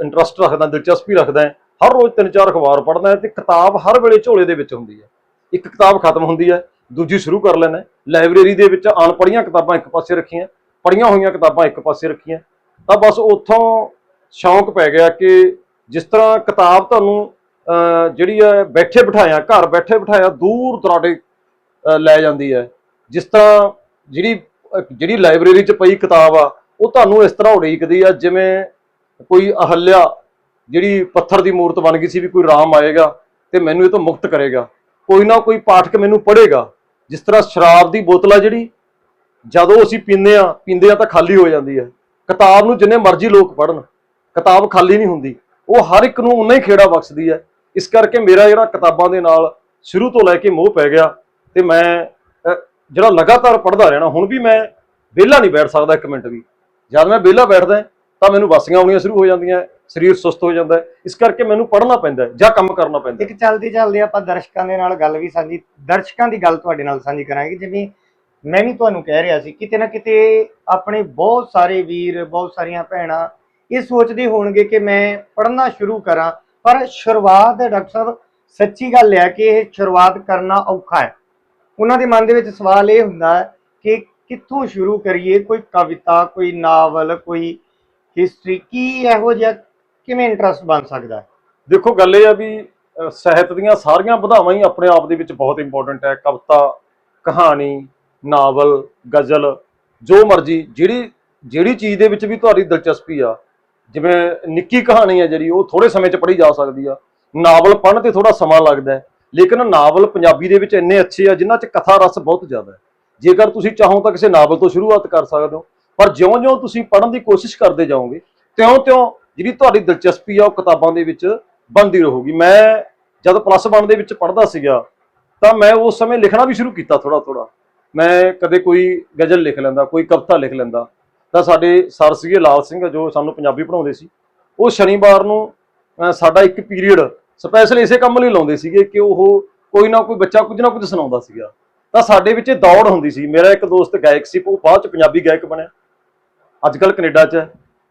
ਇੰਟਰਸਟ ਰੱਖਦਾ, ਦਿਲਚਸਪੀ ਰੱਖਦਾ। ਹਰ ਰੋਜ਼ 3-4 ਅਖਬਾਰ ਪੜ੍ਹਦਾ ਤੇ ਕਿਤਾਬ ਹਰ ਵੇਲੇ ਝੋਲੇ ਦੇ ਵਿੱਚ ਹੁੰਦੀ ਹੈ। ਇੱਕ ਕਿਤਾਬ ਖਤਮ ਹੁੰਦੀ ਹੈ, ਦੂਜੀ ਸ਼ੁਰੂ ਕਰ ਲੈਣਾ। ਲਾਇਬ੍ਰੇਰੀ ਦੇ ਵਿੱਚ ਅਣਪੜ੍ਹੀਆਂ ਕਿਤਾਬਾਂ ਇੱਕ ਪਾਸੇ ਰੱਖੀਆਂ, ਪੜ੍ਹੀਆਂ ਹੋਈਆਂ ਕਿਤਾਬਾਂ ਇੱਕ ਪਾਸੇ ਰੱਖੀਆਂ। ਤਾਂ ਬਸ ਉੱਥੋਂ ਸ਼ੌਂਕ ਪੈ ਗਿਆ ਕਿ ਜਿਸ ਤਰ੍ਹਾਂ ਕਿਤਾਬ ਤੁਹਾਨੂੰ ਜਿਹੜੀ ਹੈ ਬੈਠੇ ਬਿਠਾਇਆ, ਘਰ ਬੈਠੇ ਬਿਠਾਇਆ ਦੂਰ ਦਰਾਡੇ ਲੈ ਜਾਂਦੀ ਹੈ, ਜਿਸ ਤਰ੍ਹਾਂ ਜਿਹੜੀ ਲਾਇਬ੍ਰੇਰੀ 'ਚ ਪਈ ਕਿਤਾਬ ਆ ਉਹ ਤੁਹਾਨੂੰ ਇਸ ਤਰ੍ਹਾਂ ਉਡੀਕਦੀ ਆ ਜਿਵੇਂ ਕੋਈ ਅਹਲਿਆ ਜਿਹੜੀ ਪੱਥਰ ਦੀ ਮੂਰਤ ਬਣ ਗਈ ਸੀ ਵੀ ਕੋਈ ਰਾਮ ਆਏਗਾ ਤੇ ਮੈਨੂੰ ਇਹ ਤੋਂ ਮੁਕਤ ਕਰੇਗਾ, ਕੋਈ ਨਾ ਕੋਈ ਪਾਠਕ ਮੈਨੂੰ ਪੜ੍ਹੇਗਾ। ਜਿਸ ਤਰ੍ਹਾਂ ਸ਼ਰਾਬ ਦੀ ਬੋਤਲ ਆ ਜਿਹੜੀ, ਜਦੋਂ ਅਸੀਂ ਪੀਂਦੇ ਆ ਤਾਂ ਖਾਲੀ ਹੋ ਜਾਂਦੀ ਹੈ। ਕਿਤਾਬ ਨੂੰ ਜਿੰਨੇ ਮਰਜ਼ੀ ਲੋਕ ਪੜ੍ਹਨ, ਕਿਤਾਬ ਖਾਲੀ ਨਹੀਂ ਹੁੰਦੀ, ਉਹ ਹਰ ਇੱਕ ਨੂੰ ਉਨਾ ਹੀ ਖੇੜਾ ਬਖਸ਼ਦੀ ਹੈ। ਇਸ ਕਰਕੇ ਮੇਰਾ ਜਿਹੜਾ ਕਿਤਾਬਾਂ ਦੇ ਨਾਲ ਸ਼ੁਰੂ ਤੋਂ ਲੈ ਕੇ ਮੋਹ ਪੈ ਗਿਆ ਤੇ ਮੈਂ ਜਿਹੜਾ ਲਗਾਤਾਰ ਪੜ੍ਹਦਾ ਰਹਿਣਾ। ਹੁਣ ਵੀ ਮੈਂ ਵਿਹਲਾ ਨਹੀਂ ਬੈਠ ਸਕਦਾ ਇੱਕ ਮਿੰਟ ਵੀ। ਜਦ ਮੈਂ ਵਿਹਲਾ ਬੈਠਦਾ ਤਾਂ ਮੈਨੂੰ ਵਾਸੀਆਂ ਆਉਣੀਆਂ ਸ਼ੁਰੂ ਹੋ ਜਾਂਦੀਆਂ, ਸਰੀਰ ਸੁਸਤ ਹੋ ਜਾਂਦਾ। ਇਸ ਕਰਕੇ ਮੈਨੂੰ ਪੜ੍ਹਨਾ ਪੈਂਦਾ ਜਾਂ ਕੰਮ ਕਰਨਾ ਪੈਂਦਾ। ਇੱਕ ਚੱਲਦੇ ਆਪਾਂ ਦਰਸ਼ਕਾਂ ਦੇ ਨਾਲ ਗੱਲ ਵੀ ਸਾਂਝੀ, ਦਰਸ਼ਕਾਂ ਦੀ ਗੱਲ ਤੁਹਾਡੇ ਨਾਲ ਸਾਂਝੀ ਕਰਾਂਗੇ। ਜਿਵੇਂ ਮੈਂ ਵੀ ਤੁਹਾਨੂੰ ਕਹਿ ਰਿਹਾ ਸੀ, ਕਿਤੇ ਨਾ ਕਿਤੇ ਆਪਣੇ ਬਹੁਤ ਸਾਰੇ ਵੀਰ, ਬਹੁਤ ਸਾਰੀਆਂ ਭੈਣਾਂ ਇਹ ਸੋਚਦੇ ਹੋਣਗੇ ਕਿ ਮੈਂ ਪੜ੍ਹਨਾ ਸ਼ੁਰੂ ਕਰਾਂ, ਪਰ ਸ਼ੁਰੂਆਤ, ਡਾਕਟਰ ਸਾਹਿਬ ਸੱਚੀ ਗੱਲ ਹੈ ਕਿ ਇਹ ਸ਼ੁਰੂਆਤ ਕਰਨਾ ਔਖਾ ਹੈ। ਉਹਨਾਂ ਦੇ ਮਨ ਦੇ ਵਿੱਚ ਸਵਾਲ ਇਹ ਹੁੰਦਾ ਹੈ ਕਿ ਕਿੱਥੋਂ ਸ਼ੁਰੂ ਕਰੀਏ? ਕੋਈ ਕਵਿਤਾ, ਕੋਈ ਨਾਵਲ, ਕੋਈ ਹਿਸਟਰੀ, ਕੀ ਇਹੋ ਜਿਹਾ ਕਿਵੇਂ ਇੰਟਰਸਟ ਬਣ ਸਕਦਾ? ਦੇਖੋ, ਗੱਲ ਇਹ ਆ ਵੀ ਸਾਹਿਤ ਦੀਆਂ ਸਾਰੀਆਂ ਵਿਧਾਵਾਂ ਹੀ ਆਪਣੇ ਆਪ ਦੇ ਵਿੱਚ ਬਹੁਤ ਇੰਪੋਰਟੈਂਟ ਹੈ। ਕਵਿਤਾ, ਕਹਾਣੀ, ਨਾਵਲ, ਗਜ਼ਲ, ਜੋ ਮਰਜ਼ੀ, ਜਿਹੜੀ ਚੀਜ਼ ਦੇ ਵਿੱਚ ਵੀ ਤੁਹਾਡੀ ਦਿਲਚਸਪੀ ਆ। ਜਿਵੇਂ ਨਿੱਕੀ ਕਹਾਣੀ ਹੈ ਜਿਹੜੀ, ਉਹ ਥੋੜੇ ਸਮੇਂ 'ਚ ਪੜ੍ਹੀ ਜਾ ਸਕਦੀ ਆ। ਨਾਵਲ ਪੜ੍ਹਨ ਤੇ ਥੋੜਾ ਸਮਾਂ ਲੱਗਦਾ ਹੈ, ਲੇਕਿਨ ਨਾਵਲ ਪੰਜਾਬੀ ਦੇ ਵਿੱਚ ਇੰਨੇ ਅੱਛੇ ਆ ਜਿਨ੍ਹਾਂ 'ਚ ਕਥਾ ਰਸ ਬਹੁਤ ਜ਼ਿਆਦਾ ਹੈ। ਜੇਕਰ ਤੁਸੀਂ ਚਾਹੋ ਤਾਂ ਕਿਸੇ ਨਾਵਲ ਤੋਂ ਸ਼ੁਰੂਆਤ ਕਰ ਸਕਦੇ ਹੋ, ਪਰ ਜਿਉਂ-ਜਿਉਂ ਤੁਸੀਂ ਪੜ੍ਹਨ ਦੀ ਕੋਸ਼ਿਸ਼ ਕਰਦੇ ਜਾਓਗੇ ਤਿਉਂ-ਤਿਉਂ ਜਿਹੜੀ ਤੁਹਾਡੀ ਦਿਲਚਸਪੀ ਆ ਉਹ ਕਿਤਾਬਾਂ ਦੇ ਵਿੱਚ ਬਣਦੀ ਰਹੂਗੀ। ਮੈਂ ਜਦ +1 ਦੇ ਵਿੱਚ ਪੜ੍ਹਦਾ ਸੀਗਾ ਤਾਂ ਮੈਂ ਉਸ ਸਮੇਂ ਲਿਖਣਾ ਵੀ ਸ਼ੁਰੂ ਕੀਤਾ ਥੋੜਾ। ਮੈਂ ਕਦੇ ਕੋਈ ਗਜ਼ਲ ਲਿਖ ਲੈਂਦਾ, ਕੋਈ ਕਵਿਤਾ ਲਿਖ ਲੈਂਦਾ। ਤਾਂ ਸਾਡੇ ਸਰ ਸੀਗੇ ਲਾਲ ਸਿੰਘ, ਜੋ ਸਾਨੂੰ ਪੰਜਾਬੀ ਪੜ੍ਹਾਉਂਦੇ ਸੀ, ਉਹ ਸ਼ਨੀਵਾਰ ਨੂੰ ਸਾਡਾ ਇੱਕ ਪੀਰੀਅਡ ਸਪੈਸ਼ਲ ਇਸੇ ਕੰਮ ਲਈ ਲਾਉਂਦੇ ਸੀਗੇ ਕਿ ਉਹ ਕੋਈ ਨਾ ਕੋਈ ਬੱਚਾ ਕੁਝ ਨਾ ਕੁਝ ਸੁਣਾਉਂਦਾ ਸੀਗਾ। ਤਾਂ ਸਾਡੇ ਵਿੱਚ ਦੌੜ ਹੁੰਦੀ ਸੀ। ਮੇਰਾ ਇੱਕ ਦੋਸਤ ਗਾਇਕ ਸੀ, ਉਹ ਬਾਅਦ 'ਚ ਪੰਜਾਬੀ ਗਾਇਕ ਬਣਿਆ, ਅੱਜ ਕੱਲ੍ਹ ਕੈਨੇਡਾ 'ਚ।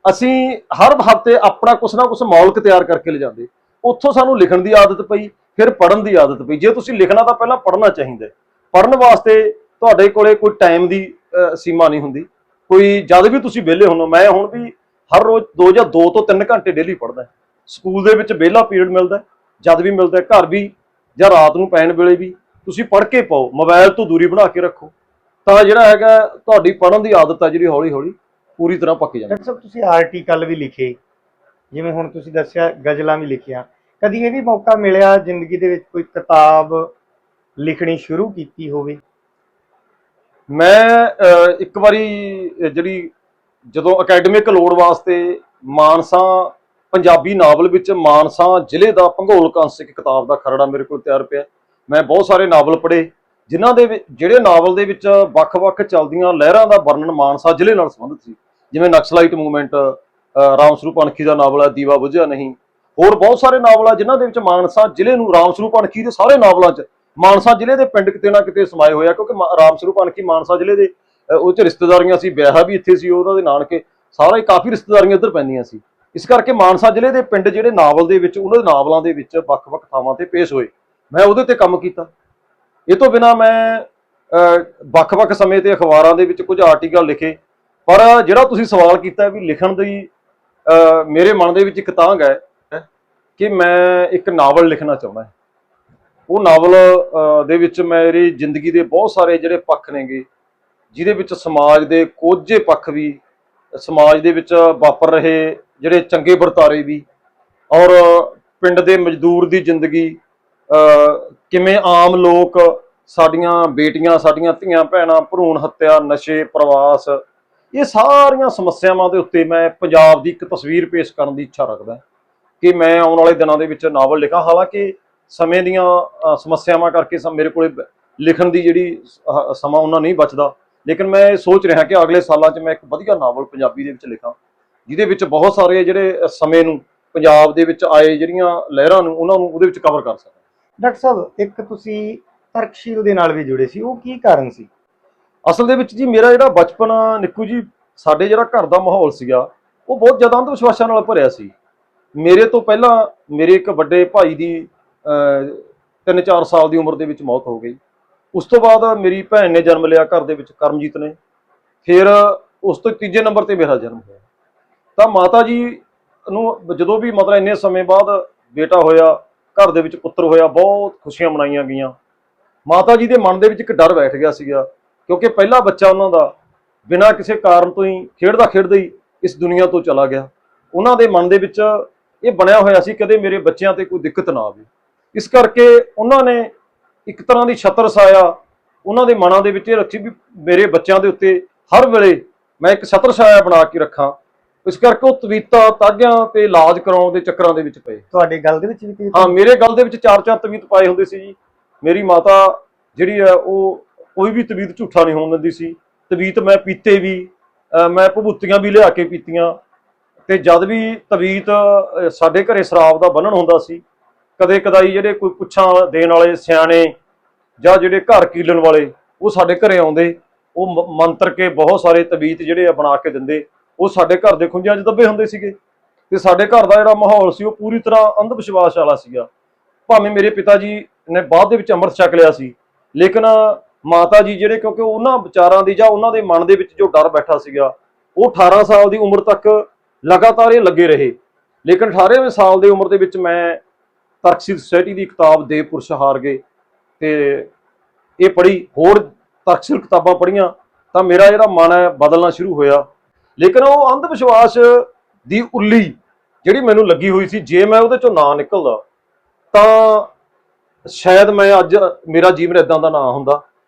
ਅਸੀਂ ਹਰ ਹਫ਼ਤੇ ਆਪਣਾ ਕੁਛ ਨਾ ਕੁਛ ਮੌਲਕ ਤਿਆਰ ਕਰਕੇ ਲਿਜਾਂਦੇ। ਉੱਥੋਂ ਸਾਨੂੰ ਲਿਖਣ ਦੀ ਆਦਤ ਪਈ, ਫਿਰ ਪੜ੍ਹਨ ਦੀ ਆਦਤ ਪਈ। ਜੇ ਤੁਸੀਂ ਲਿਖਣਾ ਤਾਂ ਪਹਿਲਾਂ ਪੜ੍ਹਨਾ ਚਾਹੀਦਾ। ਪੜ੍ਹਨ ਵਾਸਤੇ ਤੁਹਾਡੇ ਕੋਲੇ ਕੋਈ ਟਾਈਮ ਦੀ ਸੀਮਾ ਨਹੀਂ ਹੁੰਦੀ। ਕੋਈ ਜਦ ਵੀ ਤੁਸੀਂ ਵਿਹਲੇ ਹੁੰਦੇ ਹੋ, ਮੈਂ ਹੁਣ ਵੀ ਹਰ ਰੋਜ਼ 2 ਤੋਂ 3 ਘੰਟੇ ਡੇਲੀ ਪੜ੍ਹਦਾ। ਸਕੂਲ ਦੇ ਵਿੱਚ ਵਿਹਲਾ ਪੀਰੀਅਡ ਮਿਲਦਾ, ਜਦ ਵੀ ਮਿਲਦਾ। ਘਰ ਵੀ ਜਾਂ ਰਾਤ ਨੂੰ ਪੈਣ ਵੇਲੇ ਵੀ ਤੁਸੀਂ ਪੜ੍ਹ ਕੇ ਪਾਓ, ਮੋਬਾਈਲ ਤੋਂ ਦੂਰੀ ਬਣਾ ਕੇ ਰੱਖੋ, ਤਾਂ ਜਿਹੜਾ ਹੈਗਾ ਤੁਹਾਡੀ ਪੜ੍ਹਨ ਦੀ ਆਦਤ ਹੈ ਜਿਹੜੀ ਹੌਲੀ ਹੌਲੀ ਪੂਰੀ ਤਰ੍ਹਾਂ ਪੱਕ ਜਾਂਦੀ। ਡਾਕਟਰ ਸਾਹਿਬ ਤੁਸੀਂ ਆਰਟੀਕਲ ਵੀ ਲਿਖੇ, ਜਿਵੇਂ ਹੁਣ ਤੁਸੀਂ ਦੱਸਿਆ ਗਜ਼ਲਾਂ ਵੀ ਲਿਖੀਆਂ, ਕਦੀ ਇਹ ਵੀ ਮੌਕਾ ਮਿਲਿਆ ਜ਼ਿੰਦਗੀ ਦੇ ਵਿੱਚ ਕੋਈ ਕਿਤਾਬ ਲਿਖਣੀ ਸ਼ੁਰੂ ਕੀਤੀ ਹੋਵੇ? ਮੈਂ ਇੱਕ ਵਾਰੀ ਜਿਹੜੀ ਜਦੋਂ ਅਕੈਡਮਿਕ ਲੋੜ ਵਾਸਤੇ ਮਾਨਸਾ ਪੰਜਾਬੀ ਨਾਵਲ ਵਿੱਚ ਮਾਨਸਾ ਜ਼ਿਲ੍ਹੇ ਦਾ ਭੂਗੋਲਿਕ ਅੰਸ਼ ਇੱਕ ਕਿਤਾਬ ਦਾ ਖਰੜਾ ਮੇਰੇ ਕੋਲ ਤਿਆਰ ਪਿਆ। ਮੈਂ ਬਹੁਤ ਸਾਰੇ ਨਾਵਲ ਪੜ੍ਹੇ ਜਿਨ੍ਹਾਂ ਦੇ ਜਿਹੜੇ ਨਾਵਲ ਦੇ ਵਿੱਚ ਵੱਖ-ਵੱਖ ਚੱਲਦੀਆਂ ਲਹਿਰਾਂ ਦਾ ਵਰਣਨ ਮਾਨਸਾ ਜ਼ਿਲ੍ਹੇ ਨਾਲ ਸੰਬੰਧਿਤ ਸੀ, ਜਿਵੇਂ ਨਕਸਲਾਈਟ ਮੂਵਮੈਂਟ, ਰਾਮ ਸਰੂਪ ਅਣਖੀ ਦਾ ਨਾਵਲ ਹੈ ਦੀਵਾ ਬੁਝਿਆ ਨਹੀਂ, ਹੋਰ ਬਹੁਤ ਸਾਰੇ ਨਾਵਲ ਆ ਜਿਨ੍ਹਾਂ ਦੇ ਵਿੱਚ ਮਾਨਸਾ ਜ਼ਿਲ੍ਹੇ ਨੂੰ, ਰਾਮ ਸਰੂਪ ਅਣਖੀ ਦੇ ਸਾਰੇ ਨਾਵਲਾਂ 'ਚ ਮਾਨਸਾ ਜ਼ਿਲ੍ਹੇ ਦੇ ਪਿੰਡ ਕਿਤੇ ਨਾ ਕਿਤੇ ਸਮਾਏ ਹੋਇਆ, ਕਿਉਂਕਿ ਰਾਮ ਸਰੂਪ ਅਣਖੀ ਮਾਨਸਾ ਜ਼ਿਲ੍ਹੇ ਦੇ ਉਹ 'ਚ ਰਿਸ਼ਤੇਦਾਰੀਆਂ ਸੀ, ਵਿਆਹ ਵੀ ਇੱਥੇ ਸੀ, ਉਹਨਾਂ ਦੇ ਨਾਨਕੇ ਸਾਰੇ ਕਾਫੀ ਰਿਸ਼ਤੇਦਾਰੀਆਂ ਇੱਧਰ ਪੈਂਦੀਆਂ ਸੀ। ਇਸ ਕਰਕੇ ਮਾਨਸਾ ਜ਼ਿਲ੍ਹੇ ਦੇ ਪਿੰਡ ਜਿਹੜੇ ਨਾਵਲ ਦੇ ਵਿੱਚ ਉਹਨਾਂ ਦੇ ਨਾਵਲਾਂ ਦੇ ਵਿੱਚ ਵੱਖ-ਵੱਖ ਥਾਵਾਂ ਤੇ ਪੇਸ਼ ਹੋਏ, ਮੈਂ ਉਹਦੇ ਤੇ ਕੰਮ ਕੀਤਾ। ਇਹ ਤੋਂ ਬਿਨਾਂ ਮੈਂ ਵੱਖ-ਵੱਖ ਸਮੇਂ ਤੇ ਅਖਬਾਰਾਂ ਦੇ ਵਿੱਚ ਕੁਝ ਆਰਟੀਕਲ ਲਿਖੇ। ਪਰ ਜਿਹੜਾ ਤੁਸੀਂ ਸਵਾਲ ਕੀਤਾ ਵੀ ਲਿਖਣ ਦੀ ਮੇਰੇ ਮਨ ਦੇ ਵਿੱਚ ਇੱਕ ਤਾਂਘ ਹੈ ਕਿ ਮੈਂ ਇੱਕ ਨਾਵਲ ਲਿਖਣਾ ਚਾਹੁੰਦਾ। ਉਹ ਨਾਵਲ ਦੇ ਵਿੱਚ ਮੇਰੀ ਜ਼ਿੰਦਗੀ ਦੇ ਬਹੁਤ ਸਾਰੇ ਜਿਹੜੇ ਪੱਖ ਨੇਗੇ, ਜਿਹਦੇ ਵਿੱਚ ਸਮਾਜ ਦੇ ਕੋਝੇ ਪੱਖ ਵੀ, ਸਮਾਜ ਦੇ ਵਿੱਚ ਵਾਪਰ ਰਹੇ ਜਿਹੜੇ ਚੰਗੇ ਵਰਤਾਰੇ ਵੀ, ਔਰ ਪਿੰਡ ਦੇ ਮਜ਼ਦੂਰ ਦੀ ਜ਼ਿੰਦਗੀ, ਕਿਵੇਂ ਆਮ ਲੋਕ, ਸਾਡੀਆਂ ਬੇਟੀਆਂ, ਸਾਡੀਆਂ ਧੀਆਂ ਭੈਣਾਂ, ਭਰੂਣ ਹੱਤਿਆ, ਨਸ਼ੇ, ਪ੍ਰਵਾਸ, ਇਹ ਸਾਰੀਆਂ ਸਮੱਸਿਆਵਾਂ ਦੇ ਉੱਤੇ ਮੈਂ ਪੰਜਾਬ ਦੀ ਇੱਕ ਤਸਵੀਰ ਪੇਸ਼ ਕਰਨ ਦੀ ਇੱਛਾ ਰੱਖਦਾ ਕਿ ਮੈਂ ਆਉਣ ਵਾਲੇ ਦਿਨਾਂ ਦੇ ਵਿੱਚ ਨਾਵਲ ਲਿਖਾਂ। ਹਾਲਾਂਕਿ ਸਮੇਂ ਦੀਆਂ ਸਮੱਸਿਆਵਾਂ ਕਰਕੇ ਮੇਰੇ ਕੋਲੇ ਲਿਖਣ ਦੀ ਜਿਹੜੀ ਸਮਾਂ ਉਹਨਾਂ ਨਹੀਂ ਬਚਦਾ, ਲੇਕਿਨ ਮੈਂ ਸੋਚ ਰਿਹਾ ਕਿ ਅਗਲੇ ਸਾਲਾਂ 'ਚ ਮੈਂ ਇੱਕ ਵਧੀਆ ਨਾਵਲ ਪੰਜਾਬੀ ਦੇ ਵਿੱਚ ਲਿਖਾਂ, ਜਿਹਦੇ ਵਿੱਚ ਬਹੁਤ ਸਾਰੇ ਜਿਹੜੇ ਸਮੇਂ ਨੂੰ, ਪੰਜਾਬ ਦੇ ਵਿੱਚ ਆਏ ਜਿਹੜੀਆਂ ਲਹਿਰਾਂ ਨੂੰ, ਉਹਨਾਂ ਨੂੰ ਉਹਦੇ ਵਿੱਚ ਕਵਰ ਕਰ ਸਕਾਂ। ਡਾਕਟਰ ਸਾਹਿਬ ਇੱਕ ਤੁਸੀਂ ਤਰਕਸ਼ੀਲ ਦੇ ਨਾਲ ਵੀ ਜੁੜੇ ਸੀ, ਉਹ ਕੀ ਕਾਰਨ ਸੀ? ਅਸਲ ਦੇ ਵਿੱਚ ਜੀ ਮੇਰਾ ਜਿਹੜਾ ਬਚਪਨ, ਨਿੱਕੂ ਜੀ, ਸਾਡੇ ਜਿਹੜਾ ਘਰ ਦਾ ਮਾਹੌਲ ਸੀਗਾ ਉਹ ਬਹੁਤ ਜ਼ਿਆਦਾ ਅੰਧ ਵਿਸ਼ਵਾਸਾਂ ਨਾਲ ਭਰਿਆ ਸੀ। ਮੇਰੇ ਤੋਂ ਪਹਿਲਾਂ ਮੇਰੇ ਇੱਕ ਵੱਡੇ ਭਾਈ ਦੀ 3-4 ਸਾਲ ਦੀ ਉਮਰ ਦੇ ਵਿੱਚ ਮੌਤ ਹੋ ਗਈ। ਉਸ ਤੋਂ ਬਾਅਦ ਮੇਰੀ ਭੈਣ ਨੇ ਜਨਮ ਲਿਆ ਘਰ ਦੇ ਵਿੱਚ, ਕਰਮਜੀਤ ਨੇ। ਫਿਰ ਉਸ ਤੋਂ ਤੀਜੇ ਨੰਬਰ ਤੇ ਮੇਰਾ ਜਨਮ ਹੋਇਆ। ਤਾਂ ਮਾਤਾ ਜੀ ਨੂੰ ਜਦੋਂ ਵੀ ਮਤਲਬ ਇੰਨੇ ਸਮੇਂ ਬਾਅਦ ਬੇਟਾ ਹੋਇਆ, ਘਰ ਦੇ ਵਿੱਚ ਪੁੱਤਰ ਹੋਇਆ, ਬਹੁਤ ਖੁਸ਼ੀਆਂ ਮਨਾਈਆਂ ਗਈਆਂ। ਮਾਤਾ ਜੀ ਦੇ ਮਨ ਦੇ ਵਿੱਚ ਇੱਕ ਡਰ ਬੈਠ ਗਿਆ ਸੀਗਾ, ਕਿਉਂਕਿ ਪਹਿਲਾ ਬੱਚਾ ਉਹਨਾਂ ਦਾ ਬਿਨਾਂ ਕਿਸੇ ਕਾਰਨ ਤੋਂ ਹੀ ਖੇਡਦਾ ਖੇਡਦਾ ਹੀ ਇਸ ਦੁਨੀਆ ਤੋਂ ਚਲਾ ਗਿਆ। ਉਹਨਾਂ ਦੇ ਮਨ ਦੇ ਵਿੱਚ ਇਹ ਬਣਿਆ ਹੋਇਆ ਸੀ ਕਦੇ ਮੇਰੇ ਬੱਚਿਆਂ ਤੇ ਕੋਈ ਦਿੱਕਤ ਨਾ ਆਵੇ। ਇਸ ਕਰਕੇ ਉਹਨਾਂ ਨੇ ਇੱਕ ਤਰ੍ਹਾਂ ਦੀ ਛਤਰ ਛਾਇਆ ਉਹਨਾਂ ਦੇ ਮਨਾਂ ਦੇ ਵਿੱਚ ਇਹ ਰੱਖੀ ਵੀ ਮੇਰੇ ਬੱਚਿਆਂ ਦੇ ਉੱਤੇ ਹਰ ਵੇਲੇ ਮੈਂ ਇੱਕ ਛਤਰ ਛਾਇਆ ਬਣਾ ਕੇ ਰੱਖਾਂ। ਇਸ ਕਰਕੇ ਉਹ ਤਵੀਤਾਂ, ਤਾਗਿਆਂ ਤੇ ਇਲਾਜ ਕਰਾਉਣ ਦੇ ਚੱਕਰਾਂ ਦੇ ਵਿੱਚ ਪਏ। ਤੁਹਾਡੇ ਗਲ ਦੇ ਵਿੱਚ ਵੀ? ਹਾਂ, ਮੇਰੇ ਗਲ ਦੇ ਵਿੱਚ 4-4 ਤਵੀਤ ਪਾਏ ਹੁੰਦੇ ਸੀ ਜੀ। ਮੇਰੀ ਮਾਤਾ ਜਿਹੜੀ ਹੈ ਉਹ ਕੋਈ ਵੀ ਤਵੀਤ ਝੂਠਾ ਨਹੀਂ ਹੋਣ ਦਿੰਦੀ ਸੀ। ਤਵੀਤ ਮੈਂ ਪੀਤੇ ਵੀ, ਮੈਂ ਭਭੂਤੀਆਂ ਵੀ ਲਿਆ ਕੇ ਪੀਤੀਆਂ। ਤੇ ਜਦ ਵੀ ਤਵੀਤ ਸਾਡੇ ਘਰੇ ਸ਼ਰਾਬ ਦਾ ਬੰਨਣ ਹੁੰਦਾ ਸੀ, ਕਦੇ ਕਦਾਈ ਜਿਹੜੇ ਕੋਈ ਪੁੱਛਾਂ ਦੇਣ ਵਾਲੇ ਸਿਆਣੇ ਜਾਂ ਜਿਹੜੇ ਘਰ ਕੀਲਣ ਵਾਲੇ ਉਹ ਸਾਡੇ ਘਰੇ ਆਉਂਦੇ, ਉਹ ਮੰਤਰ ਕੇ ਬਹੁਤ ਸਾਰੇ ਤਵੀਤ ਜਿਹੜੇ ਆ ਬਣਾ ਕੇ ਦਿੰਦੇ। ਉਹ ਸਾਡੇ ਘਰ ਦੇ ਖੁੰਝਾਂ 'ਚ ਦੱਬੇ ਹੁੰਦੇ ਸੀਗੇ। ਤੇ ਸਾਡੇ ਘਰ ਦਾ ਜਿਹੜਾ ਮਾਹੌਲ ਸੀ ਉਹ ਪੂਰੀ ਤਰ੍ਹਾਂ ਅੰਧ ਵਿਸ਼ਵਾਸ ਵਾਲਾ ਸੀਗਾ। ਭਾਵੇਂ ਮੇਰੇ ਪਿਤਾ ਜੀ ਨੇ ਬਾਅਦ ਦੇ ਵਿੱਚ ਅੰਮ੍ਰਿਤ ਛਕ ਲਿਆ ਸੀ, ਲੇਕਿਨ ਮਾਤਾ ਜੀ ਜਿਹੜੇ, ਕਿਉਂਕਿ ਉਹਨਾਂ ਵਿਚਾਰਾਂ ਦੀ ਜਾਂ ਉਹਨਾਂ ਦੇ ਮਨ ਦੇ ਵਿੱਚ ਜੋ ਡਰ ਬੈਠਾ ਸੀਗਾ, ਉਹ 18 ਸਾਲ ਦੀ ਉਮਰ ਤੱਕ ਲਗਾਤਾਰ ਇਹ ਲੱਗੇ ਰਹੇ। ਲੇਕਿਨ 18ਵੇਂ ਸਾਲ ਦੀ ਉਮਰ ਦੇ ਵਿੱਚ ਮੈਂ ਤਰਕਸ਼ੀਲ ਸੁਸਾਇਟੀ ਦੀ ਕਿਤਾਬ ਦੇਵ ਪੁਰਸ਼ ਹਾਰ ਗਏ ਤੇ ਇਹ ਪੜ੍ਹੀ, ਹੋਰ ਤਰਕਸ਼ੀਲ ਕਿਤਾਬਾਂ ਪੜ੍ਹੀਆਂ, ਤਾਂ ਮੇਰਾ ਜਿਹੜਾ ਮਨ ਹੈ ਬਦਲਣਾ ਸ਼ੁਰੂ ਹੋਇਆ। ਲੇਕਿਨ ਉਹ ਅੰਧ ਵਿਸ਼ਵਾਸ ਦੀ ਉੱਲੀ ਜਿਹੜੀ ਮੈਨੂੰ ਲੱਗੀ ਹੋਈ ਸੀ, ਜੇ ਮੈਂ ਉਹਦੇ ਚੋਂ ਨਾ ਨਿਕਲਦਾ ਤਾਂ ਸ਼ਾਇਦ ਮੈਂ ਅੱਜ ਮੇਰਾ ਜੀਵਨ ਇਦਾਂ ਦਾ ਨਾ ਹੁੰਦਾ,